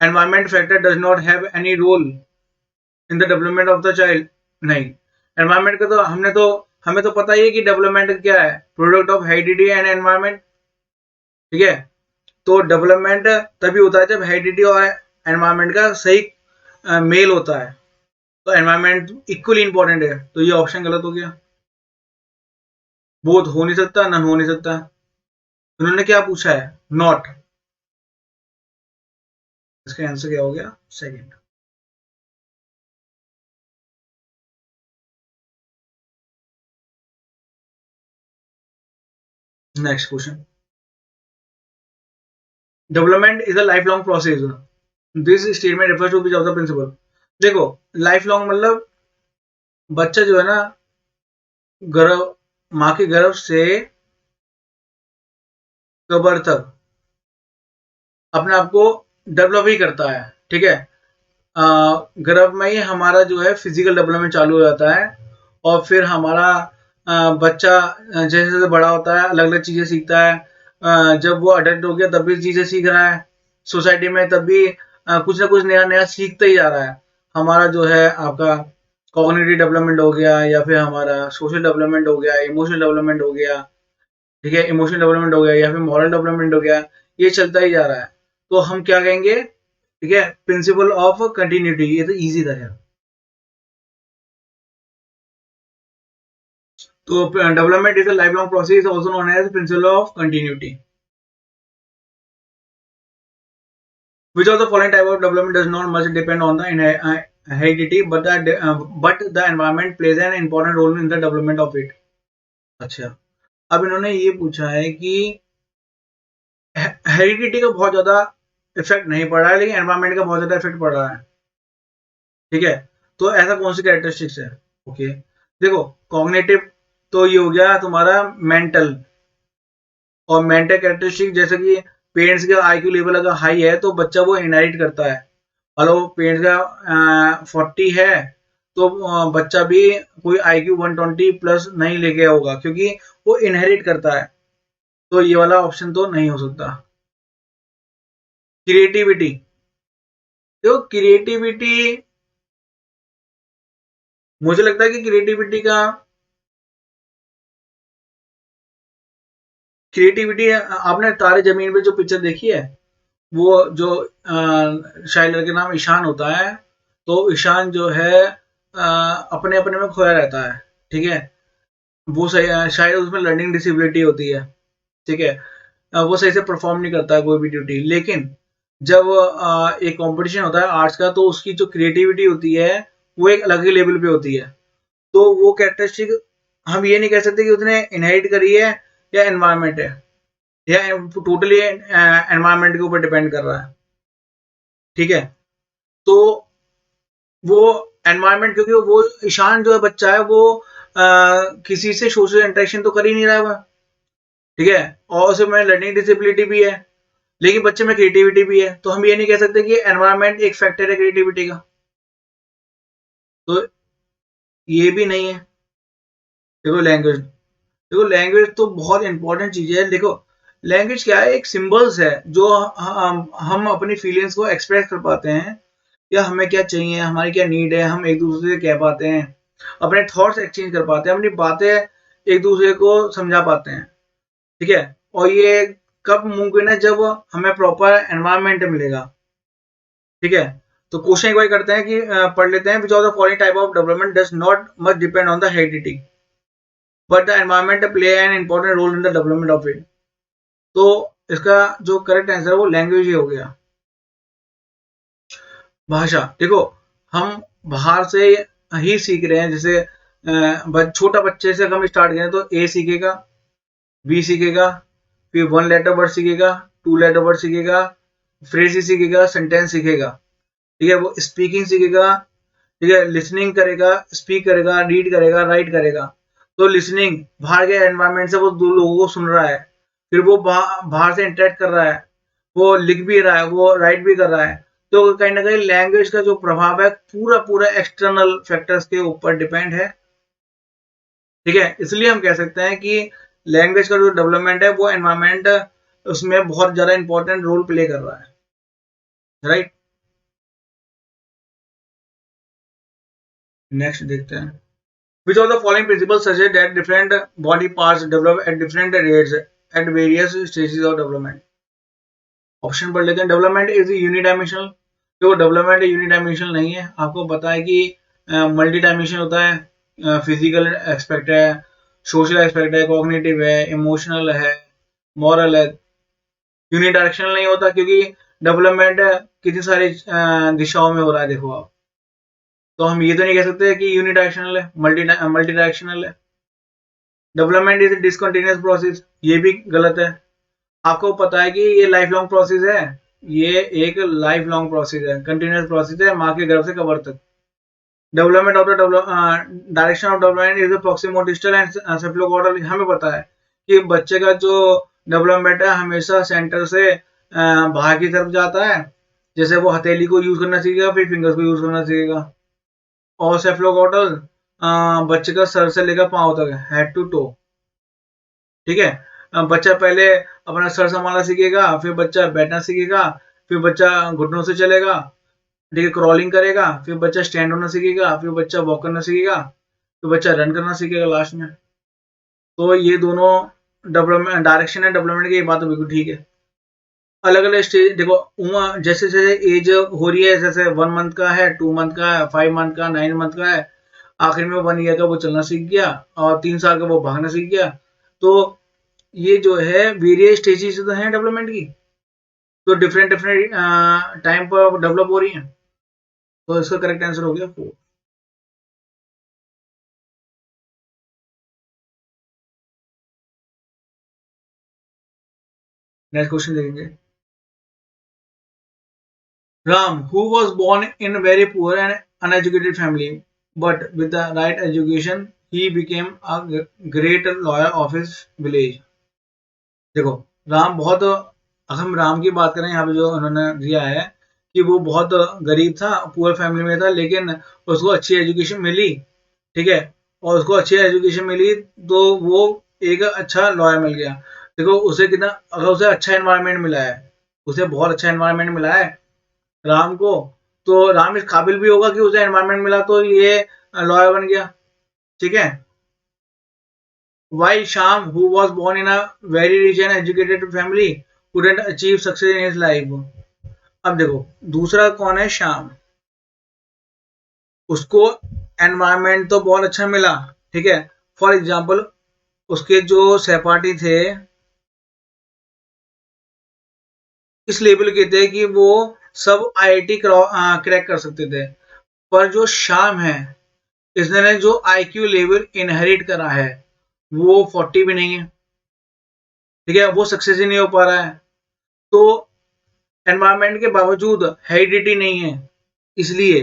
Speaker 1: Environment factor does not have any role in the development of the child, नहीं, environment का तो हमें तो पता ही है कि डेवलपमेंट क्या है, product of heredity and environment, ठीक है। तो डेवलपमेंट तभी होता है जब हेरिडिटी और एनवायरमेंट का सही मेल होता है। तो एनवायरमेंट इक्वली इंपॉर्टेंट है, तो ये ऑप्शन गलत हो गया, बोथ हो नहीं सकता, नन हो नहीं सकता। उन्होंने क्या पूछा है? नॉट, इसका आंसर क्या हो गया? Second. Next question, development is a life long process, this statement refers to which of the principle. देखो लाइफ लॉन्ग मतलब बच्चा जो है ना गर्भ माँ के गर्भ से कबर तक अपने आप को डेवलप ही करता है। ठीक है, गर्भ में ही हमारा जो है फिजिकल डेवलपमेंट चालू हो जाता है, और फिर हमारा बच्चा जैसे जैसे बड़ा होता है अलग अलग चीजें सीखता है। जब वो अडल्ट हो गया तब भी चीजें सीख रहा है, सोसाइटी में तब भी कुछ ना कुछ नया नया सीखता ही जा रहा है। हमारा जो है आपका कॉग्निटिव डेवलपमेंट हो गया, या फिर हमारा सोशल डेवलपमेंट हो गया, इमोशनल डेवलपमेंट हो गया। ठीक है, इमोशनल डेवलपमेंट हो गया या फिर मॉरल डेवलपमेंट हो गया, ये चलता ही जा रहा है। तो हम क्या कहेंगे, ठीक है, प्रिंसिपल ऑफ कंटिन्यूटी, ये तो इजी था यार। तो development is a life long process also known as principle of continuity. Which of the following type of development does not much depend on the heredity, but the environment plays an important role in the development of it? अच्छा, अब इन्होंने ये पूछा है कि heredity का बहुत ज्यादा इफेक्ट नहीं पड़ रहा है, लेकिन एनवायरमेंट का बहुत ज्यादा इफेक्ट पड़ रहा है। ठीक है, तो ऐसा कौन सी कैरेक्टरिस्टिक्स है? ओके, देखो, कॉग्निटिव तो ये हो गया तुम्हारा मेंटल, और मेंटल कैरेक्टरिस्टिक जैसे कि पेरेंट्स का आईक्यू लेवल अगर हाई है तो बच्चा वो इनहेरिट करता है। हेलो, पेरेंट्स का 40 है तो बच्चा भी कोई आईक्यू 120 प्लस नहीं लेके होगा, क्योंकि वो इनहेरिट करता है। तो ये वाला ऑप्शन तो नहीं हो सकता। क्रिएटिविटी, तो क्रिएटिविटी, मुझे लगता है कि क्रिएटिविटी आपने तारे जमीन पे जो पिक्चर देखी है, वो जो शायद लड़के नाम ईशान होता है, तो ईशान जो है अपने अपने में खोया रहता है। ठीक है, वो सही शायद उसमें लर्निंग डिसेबिलिटी होती है। ठीक है, वो सही से परफॉर्म नहीं करता है कोई भी ड्यूटी, लेकिन जब एक कंपटीशन होता है आर्ट्स का, तो उसकी जो क्रिएटिविटी होती है वो एक अलग ही लेवल पे होती है। तो वो कैरेक्टरिस्टिक हम ये नहीं कह सकते कि उसने इनहेरिट करी है या एनवायरमेंट है, या टोटली एनवायरमेंट के ऊपर डिपेंड कर रहा है। ठीक है, तो वो एनवायरमेंट, क्योंकि वो ईशान जो है बच्चा है वो किसी से सोशल इंटरेक्शन तो कर ही नहीं रहा है वो। ठीक है, और उसमें लर्निंग डिसेबिलिटी भी है, लेकिन बच्चे में क्रिएटिविटी भी है, तो हम ये नहीं कह सकते कि एनवायरनमेंट एक फैक्टर है क्रिएटिविटी का। तो ये भी नहीं है। देखो लैंग्वेज, तो बहुत इंपॉर्टेंट चीज है। देखो, लैंग्वेज क्या है, एक सिंबल्स है जो हम अपनी फीलिंग्स को एक्सप्रेस कर पाते हैं, या हमें क्या चाहिए, हमारी क्या नीड है, हम एक दूसरे से कह पाते हैं, अपने थॉट्स एक्सचेंज कर पाते हैं, अपनी बातें एक दूसरे को समझा पाते हैं। ठीक है, और ये कब मुमकिन है, जब हमें प्रॉपर एनवायरनमेंट मिलेगा। ठीक है, तो क्वेश्चन एक बार करते हैं कि पढ़ लेते हैं, which of the following type of development does not much depend on the heredity but the environment play an important role in the development of it. तो इसका जो करेक्ट आंसर है वो लैंग्वेज ही हो गया, भाषा। देखो, हम बाहर से ही सीख रहे हैं, जैसे छोटा बच्चे से हम स्टार्ट करें तो ए सीखेगा, बी सीखेगा, फिर वन लेटर वर्ड सीखेगा, टू लेटर वर्ड सीखेगा, फ्रेज सीखेगा, सेंटेंस सीखेगा। ठीक है, वो स्पीकिंग सीखेगा। ठीक है, लिसनिंग करेगा, स्पीक करेगा, रीड करेगा, राइट करेगा। तो लिसनिंग, बाहर के एनवायरनमेंट से वो दो लोगों को सुन रहा है, फिर वो बाहर से इंटरेक्ट कर रहा है, वो लिख भी रहा है, वो राइट भी कर रहा है। तो कहीं ना कहीं लैंग्वेज का जो प्रभाव है पूरा पूरा एक्सटर्नल फैक्टर्स के ऊपर डिपेंड है। ठीक है, इसलिए हम कह सकते हैं कि लैंग्वेज का जो डेवलपमेंट है वो एनवायरनमेंट उसमें बहुत ज्यादा इंपॉर्टेंट रोल प्ले कर रहा है। राइट, नेक्स्ट देखते हैं। Which of the following principles suggest that different body parts develop at different rates at various stages of development? Option पढ़ लेते हैं। डेवलपमेंट इज यूनिडायमेंशनल, तो डेवलपमेंट यूनिडायमेंशनल नहीं है। आपको पता है कि मल्टी डायमेंशन होता है, फिजिकल एस्पेक्ट है, सोशल एस्पेक्ट है, कॉग्निटिव है, इमोशनल है, मॉरल है। यूनिडायरेक्शनल नहीं होता क्योंकि डेवलपमेंट कितनी सारी दिशाओं में हो रहा है। देखो आप, तो हम ये तो नहीं कह सकते कि यूनिडायरेक्शनल है, मल्टी डायरेक्शनल है। डेवलपमेंट इज डिसकंटिन्यूअस प्रोसेस, ये भी गलत है। आपको पता है कि ये लाइफ लॉन्ग प्रोसेस है, ये एक लाइफ लॉन्ग प्रोसेस है, कंटिन्यूअस प्रोसेस है, माँ के गर्भ से कबर तक। Development of the direction of development is proximodistal and cephalocaudal. हमें पता है कि बच्चे का जो डेवलपमेंट है हमेशा सेंटर से बाहर की तरफ जाता है। जैसे वो हथेली को यूज करना सीखेगा, फिर फिंगर्स को यूज करना सीखेगा। और सेफलोकॉर्डल बच्चे का सर से लेकर पांव तक, हेड टू टो। ठीक है। बच्चा पहले अपना सर संभालना सीखेगा, फिर बच्चा बैठना सीखेगा, फिर बच्चा घुटनों से चलेगा, ठीक है, क्रॉलिंग करेगा, फिर बच्चा स्टैंड होना सीखेगा, फिर बच्चा वॉक करना सीखेगा, फिर बच्चा रन करना सीखेगा लास्ट में। तो ये दोनों डेवलपमेंट डायरेक्शन है डेवलपमेंट की, ये बात तो बिल्कुल ठीक है। अलग अलग स्टेज देखो, जैसे जैसे एज हो रही है, जैसे 1 मंथ का है, 2 मंथ का है, 5 मंथ का, 9 मंथ का है, आखिर में 1 ईयर का वो चलना सीख गया, और 3 साल का वो भागना सीख गया। तो ये जो है वेरियस स्टेजेस तो हैं डेवलपमेंट की, तो डिफरेंट डिफरेंट टाइम पर डेवलप हो रही हैं। तो इसका करेक्ट आंसर हो गया 4। नेक्स्ट क्वेश्चन देखेंगे। Ram, who was born in a very poor and uneducated family, but with the right education, he became a great lawyer of his village. देखो, राम बहुत, अगर हम राम की बात करें यहाँ पे जो उन्होंने दिया है कि वो बहुत गरीब था, पुअर फैमिली में था, लेकिन उसको अच्छी एजुकेशन मिली। ठीक है। और उसको अच्छी एजुकेशन मिली तो वो एक अच्छा लॉयर मिल गया। देखो उसे कितना, अगर उसे अच्छा एनवायरनमेंट मिला है, उसे बहुत अच्छा एनवायरनमेंट मिला है राम को, तो राम इस काबिल भी होगा कि उसे एनवायरनमेंट मिला तो ये लॉयर बन गया। ठीक है। While Sham, who was born in a very rich and educated family, couldn't achieve success in his life. अब देखो, दूसरा कौन है? श्याम। उसको एनवायरनमेंट तो बहुत अच्छा मिला। ठीक है। फॉर एग्जाम्पल, उसके जो सहपाठी थे इस लेवल के थे कि वो सब आईआईटी क्रैक कर सकते थे। पर जो श्याम है, इसने जो आईक्यू लेवल इनहेरिट करा है वो 40 भी नहीं है। ठीक है। वो सक्सेस ही नहीं हो पा रहा है। तो एनवायरनमेंट के बावजूद हेरिडिटी नहीं है, इसलिए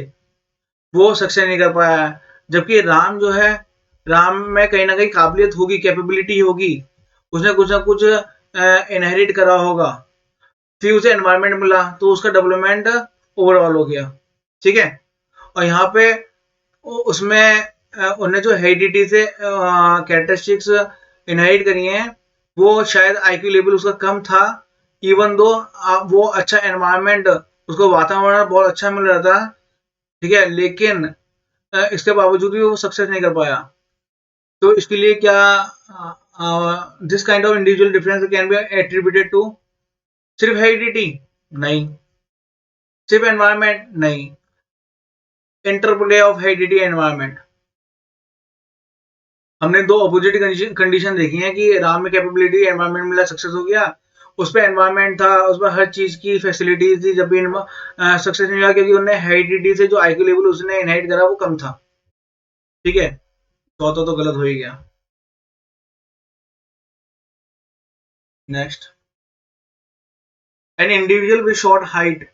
Speaker 1: वो सक्सेस नहीं कर पाया है। जबकि राम जो है, राम में कहीं ना कहीं काबिलियत होगी, कैपेबिलिटी होगी, उसने कुछ ना कुछ इनहेरिट करा होगा, फिर उसे एनवायरनमेंट मिला तो उसका डेवलपमेंट ओवरऑल हो गया। ठीक है। और यहाँ पे उसमें उन्हें जो हेरिडिटी से कैरेक्टरिस्टिक्स इनहेरिट करी हैं, वो शायद आईक्यू लेवल उसका कम था, इवन दो वो अच्छा एनवायरनमेंट, उसको वातावरण बहुत अच्छा मिल रहा था। ठीक है। लेकिन इसके बावजूद भी वो सक्सेस नहीं कर पाया। तो इसके लिए क्या this kind of individual difference can be attributed to सिर्फ हेरिडिटी? नहीं। सिर्फ एनवायरनमेंट? नहीं। Interplay of heredity environment. हमने दो अपोजिट कंडीशन देखी है कि राम में कैपेबिलिटी, एनवायरनमेंट मिला, सक्सेस हो गया। उस पर एनवायरनमेंट था, उस पर हर चीज की फैसिलिटीज थी, जब भी सक्सेस नहीं मिला क्योंकि उन्हें हेरिडिटी से जो आईक्यू लेवल उसने इनहेरिट करा वो कम था। ठीक है। चौथा तो गलत हो ही गया। Next. An individual with short height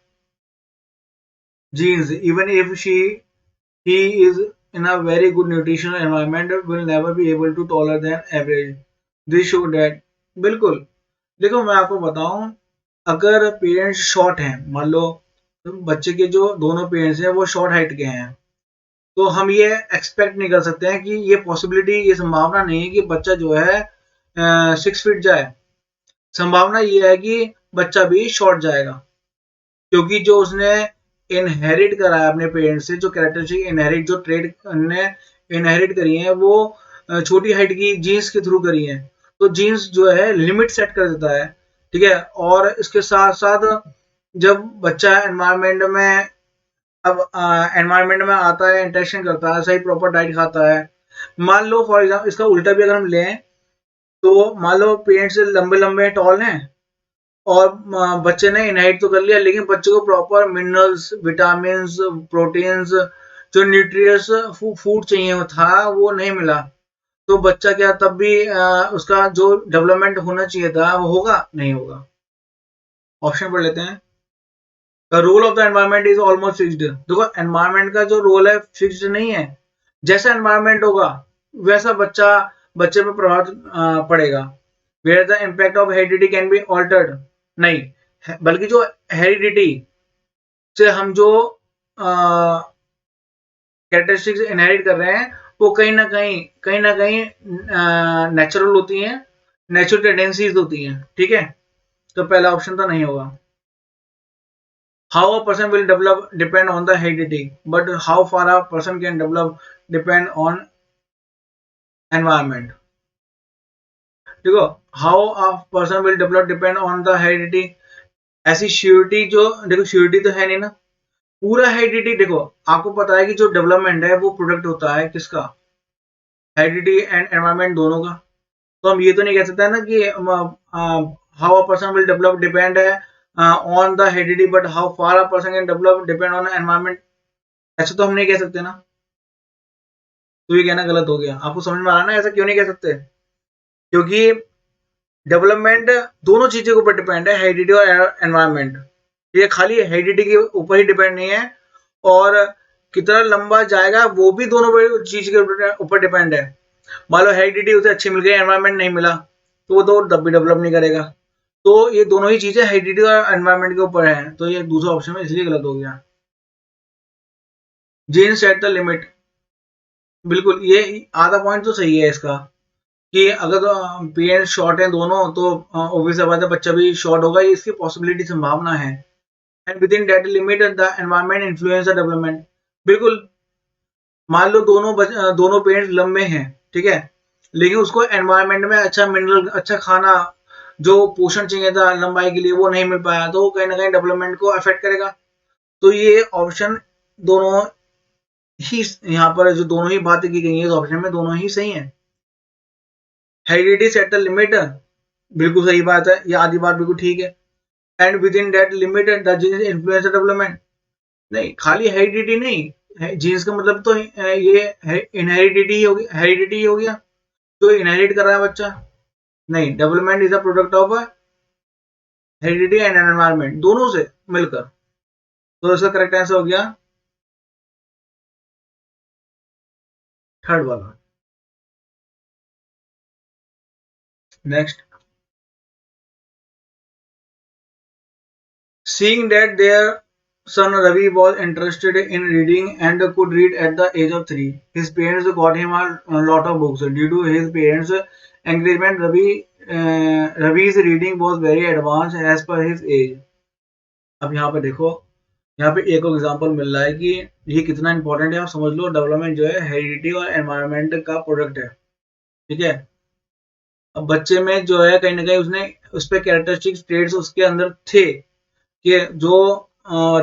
Speaker 1: genes, even if he is in a very good nutritional environment, will never be able to taller than average. This show that बिल्कुल। देखो मैं आपको बताऊं, अगर पेरेंट्स शॉर्ट हैं, मान लो बच्चे के जो दोनों पेरेंट्स हैं वो शॉर्ट हाइट के हैं, तो हम ये एक्सपेक्ट नहीं कर सकते हैं कि ये पॉसिबिलिटी, ये संभावना नहीं है कि बच्चा जो है 6 फीट जाए। संभावना ये है कि बच्चा भी शॉर्ट जाएगा, क्योंकि जो उसने इनहेरिट करा है अपने पेरेंट्स से, जो कैरेक्टरिस्टिक इनहेरिट, जो ट्रेड ने इनहेरिट करी है, वो छोटी हाइट की जीन्स के थ्रू करी है। तो जीन्स जो है लिमिट सेट कर देता है। ठीक है। और इसके साथ साथ जब बच्चा एनवायरनमेंट में, अब एनवायरनमेंट में आता है, इंटरेक्शन करता है, सही प्रॉपर डाइट खाता है। मान लो फॉर एग्जाम्पल इसका उल्टा भी अगर हम लें, तो मान लो पेरेंट्स लंबे लंबे टॉल हैं और बच्चे ने इनहाइट तो कर लिया, लेकिन बच्चे को प्रॉपर मिनरल्स, विटामिन, प्रोटीन्स, जो न्यूट्रियस फूड चाहिए था वो नहीं मिला। तो बच्चा क्या तब भी उसका जो डेवलपमेंट होना चाहिए था वो होगा? नहीं होगा। ऑप्शन पढ़ लेते हैं। The role of the environment is almost fixed. देखो एनवायरमेंट का जो रोल है फिक्स्ड नहीं है, जैसा एनवायरमेंट होगा वैसा बच्चे पे प्रभाव पड़ेगा। Where the impact of heredity can be altered, नहीं, बल्कि जो हेरिडिटी से हम जो कैरेक्टरिस्टिक्स इनहेरिट कर रहे हैं वो कहीं ना कहीं नेचुरल होती हैं, नेचुरल टेंडेंसीज होती हैं, ठीक है। तो पहला ऑप्शन तो नहीं होगा। How a person will develop depend on the heredity, but how far a person can develop depend on environment. देखो how a person will develop depend on the heredity, ऐसी श्योरिटी जो, देखो श्योरिटी तो है नहीं ना, पूरा हेरिडिटी। देखो आपको पता है कि जो डेवलपमेंट है वो प्रोडक्ट होता है किसका, हेरिडिटी एंड एनवायरमेंट दोनों का। तो हम ये तो नहीं कह सकते ना कि how a person will develop depend है on the heredity, but how far a person can develop depend on environment, ऐसे तो हम नहीं कह सकते ना। तो ये कहना गलत हो गया। आपको समझ में आ रहा है ना ऐसा क्यों नहीं कह सकते? क्योंकि डेवलपमेंट दोनों चीजों के ऊपर डिपेंड है, हेरिडिटी और एनवायरमेंट। ये खाली हेरिडिटी के ऊपर ही डिपेंड नहीं है, और कितना लंबा जाएगा वो भी दोनों चीज के ऊपर डिपेंड है। मान लो हेरिडिटी उसे अच्छी मिल गई, एनवायरमेंट नहीं मिला, तो वो तो तब भी डेवलप नहीं करेगा। तो ये दोनों ही चीजें हेरिडिटी और एनवायरमेंट के ऊपर है, तो ये दूसरा ऑप्शन में इसलिए गलत हो गया। जीन सेट द लिमिट, बिल्कुल ये आधा पॉइंट तो सही है इसका, कि अगर पेरेंट्स शॉर्ट हैं दोनों तो ऑब्वियस बात है बच्चा भी शॉर्ट होगा, ये इसकी पॉसिबिलिटी संभावना है। And within that limit the environment influence the development, बिल्कुल। मान लो दोनों पेरेंट्स लंबे हैं, ठीक है, लेकिन उसको एनवायरमेंट में अच्छा मिनरल, अच्छा खाना, जो पोषण चाहिए था लंबाई के लिए वो नहीं मिल पाया, तो कहीं ना कहीं डेवलपमेंट को अफेक्ट करेगा। तो ये ऑप्शन दोनों ही, यहाँ पर जो दोनों ही बातें की गई है इस ऑप्शन में, दोनों ही सही है। हेरिडिटी सेट द लिमिट, बिल्कुल सही बात है, ये आधी बात बिल्कुल ठीक है। And within that limit the genes influence the development, नहीं खाली हेरिडिटी नहीं, जीन्स का मतलब तो ये इनहेरिडिटी हो गया, हेरिडिटी हो गया, जो इनहेरिट कर रहा है बच्चा। नहीं, development is a product of heredity and environment, दोनों से मिलकर। तो इसका करेक्ट आंसर हो गया थर्ड वाला। Next, seeing that their son Ravi was interested in reading and could read at the age of 3, his parents got him a lot of books. Due to his parents' encouragement, Ravi's reading was very advanced as per his age. अब यहाँ पे देखो, यहाँ पे एक example मिल रहा है कि ये कितना इंपॉर्टेंट है। आप समझ लो डेवलपमेंट जो है हेरिडिटी और एनवायरनमेंट का प्रोडक्ट है, ठीक है। अब बच्चे में जो है कहीं ना कहीं उसने उस पर कैरेक्टरिस्टिक्स ट्रेड्स उसके अंदर थे, कि जो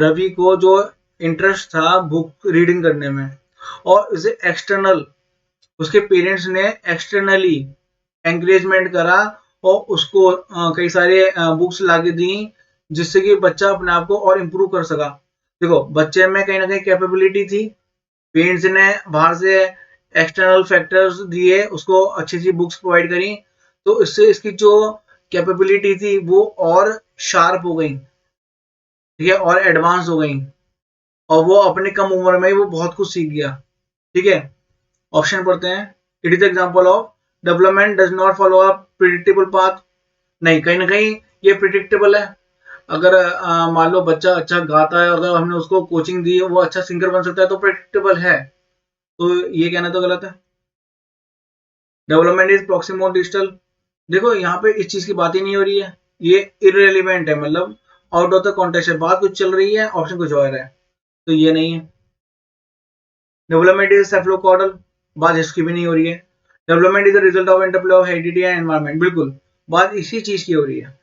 Speaker 1: रवि को जो इंटरेस्ट था बुक रीडिंग करने में, और उसे एक्सटर्नल, उसके पेरेंट्स ने एक्सटर्नली एंकरेजमेंट करा और उसको कई सारे बुक्स लाके दी, जिससे कि बच्चा अपने आप को और इम्प्रूव कर सका। देखो बच्चे में कहीं ना कहीं कैपेबिलिटी थी, पेरेंट्स ने बाहर से एक्सटर्नल फैक्टर्स दिए, उसको अच्छी अच्छी बुक्स प्रोवाइड करी, तो इससे इसकी जो कैपेबिलिटी थी वो और शार्प हो गई, ठीक है, और एडवांस हो गई, और वो अपनी कम उम्र में ही वो बहुत कुछ सीख गया, ठीक है। ऑप्शन पढ़ते हैं। It is example of development does not follow a predictable path, नहीं कहीं ना कहीं ये प्रिडिक्टेबल है। अगर मान लो बच्चा अच्छा गाता है, अगर हमने उसको कोचिंग दी वो अच्छा सिंगर बन सकता है, तो प्रिडिक्टेबल है। तो ये कहना तो गलत है। डेवलपमेंट इज प्रॉक्सिमो डिजिटल, देखो यहाँ पे इस चीज की बात ही नहीं हो रही है, ये इररिलेवेंट है, मतलब आउट ऑफ द कॉन्टेक्स्ट है, बात कुछ चल रही है, ऑप्शन कुछ और है, तो ये नहीं है। डेवलपमेंट इज सेफलोकॉर्डल, बात इसकी भी नहीं हो रही है। Development is the result of interplay of heredity and environment, बिल्कुल बात इसी चीज की हो रही है,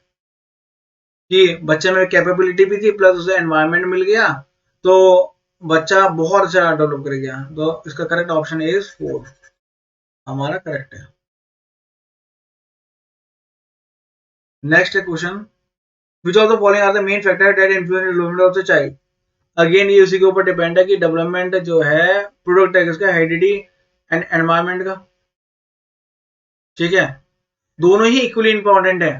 Speaker 1: कि बच्चे में कैपेबिलिटी भी थी प्लस उसे एनवायरनमेंट मिल गया, तो बच्चा बहुत अच्छा डेवलप कर गया। तो इसका करेक्ट ऑप्शन इज 4, हमारा करेक्ट है। Next question, which of the following are the main factor that influence development of the child. Again ये उसी के ऊपर डिपेंड है कि डेवलपमेंट जो है प्रोडक्ट है किसका, हेरिडिटी एंड एनवायरनमेंट का, ठीक है। दोनों ही इक्वली इंपॉर्टेंट है,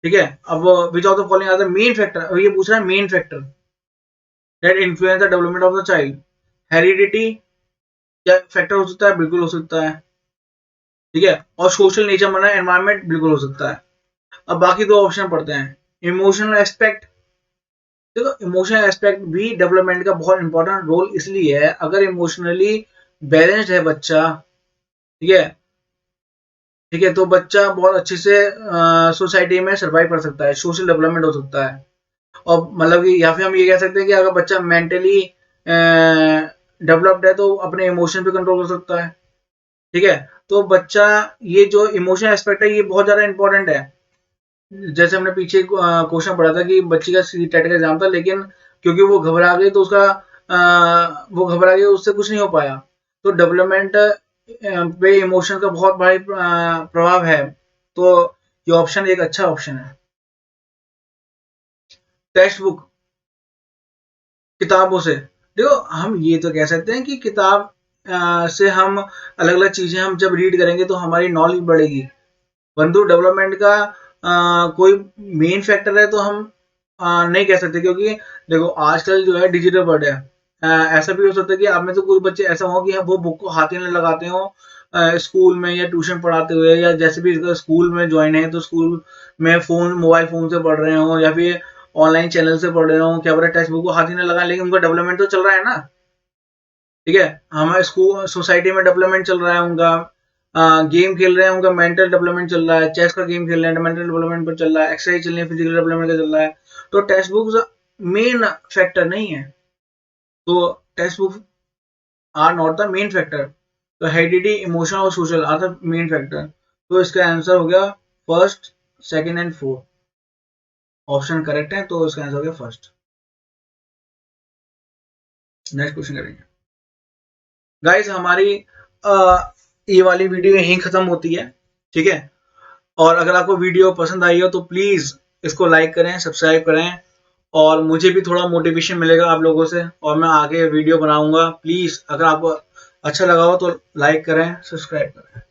Speaker 1: ठीक है। अब which of the following are the main factor, ये पूछ रहा है main factor, that influence the development of the child. Heredity क्या फैक्टर हो सकता है? बिल्कुल हो सकता है, ठीक है। और सोशल नेचर माना एनवायरमेंट बिल्कुल हो सकता है। अब बाकी दो ऑप्शन पढ़ते हैं। Emotional aspect. देखो इमोशनल एस्पेक्ट भी डेवलपमेंट का बहुत इंपॉर्टेंट रोल इसलिए है, अगर इमोशनली बैलेंस्ड है बच्चा, ठीक है, ठीक है, तो बच्चा बहुत अच्छे से सोसाइटी में सर्वाइव कर सकता है, सोशल डेवलपमेंट हो सकता है। और मतलब कि या फिर हम ये कह सकते हैं कि अगर बच्चा मेंटली डेवलप्ड है तो अपने इमोशन पे कंट्रोल कर सकता है, ठीक है। तो बच्चा, ये जो इमोशनल एस्पेक्ट है ये बहुत ज्यादा इंपॉर्टेंट है। जैसे हमने पीछे क्वेश्चन पढ़ा था कि बच्ची का सी टेट का एग्जाम था, लेकिन क्योंकि वो घबरा गई तो उसका वो घबरा गई, उससे कुछ नहीं हो पाया। तो डेवलपमेंट पे इमोशन का बहुत भारी प्रभाव है। तो ये ऑप्शन एक अच्छा ऑप्शन है। टेक्स्ट बुक, किताबों से। देखो हम ये तो कह सकते हैं कि किताब से हम अलग अलग चीजें हम जब रीड करेंगे तो हमारी नॉलेज बढ़ेगी, परंतु डेवलपमेंट का कोई मेन फैक्टर है तो हम नहीं कह सकते, क्योंकि देखो आजकल जो है डिजिटल वर्ल्ड है। ऐसा भी हो सकता है कि आप में से कुछ बच्चे ऐसा हो कि वो बुक को हाथ ही नहीं लगाते हो स्कूल में या ट्यूशन पढ़ाते हुए, या जैसे भी स्कूल में ज्वाइन है तो स्कूल में फोन मोबाइल फोन से पढ़ रहे हो या फिर ऑनलाइन चैनल से पढ़ रहे हो, क्या बोला टेक्स्ट बुक को हाथ ही नहीं लगाए, लेकिन उनका डेवलपमेंट तो चल रहा है ना, ठीक है। हमारे स्कूल सोसाइटी में डेवलपमेंट चल रहा है उनका, गेम खेल रहे हैं उनका मेंटल डेवलपमेंट चल रहा है, चेस का गेम खेल रहे हैं मेंटल डेवलपमेंट पर चल रहा है, एक्सरसाइज चल रही है फिजिकल डेवलपमेंट का चल रहा है। तो टेक्स्ट बुक्स मेन फैक्टर नहीं है, तो text book are not the main factor. तो हेरिडिटी, इमोशनल और social are the main factor. तो इसका आंसर हो गया first, second and fourth option correct है, तो इसका आंसर हो गया फर्स्ट। नेक्स्ट क्वेश्चन करेंगे गाइस। हमारी ये वाली वीडियो यहीं खत्म होती है, ठीक है। और अगर आपको वीडियो पसंद आई हो तो प्लीज इसको लाइक करें, सब्सक्राइब करें, और मुझे भी थोड़ा मोटिवेशन मिलेगा आप लोगों से, और मैं आगे वीडियो बनाऊंगा। प्लीज अगर आपको अच्छा लगा हो तो लाइक करें, सब्सक्राइब करें।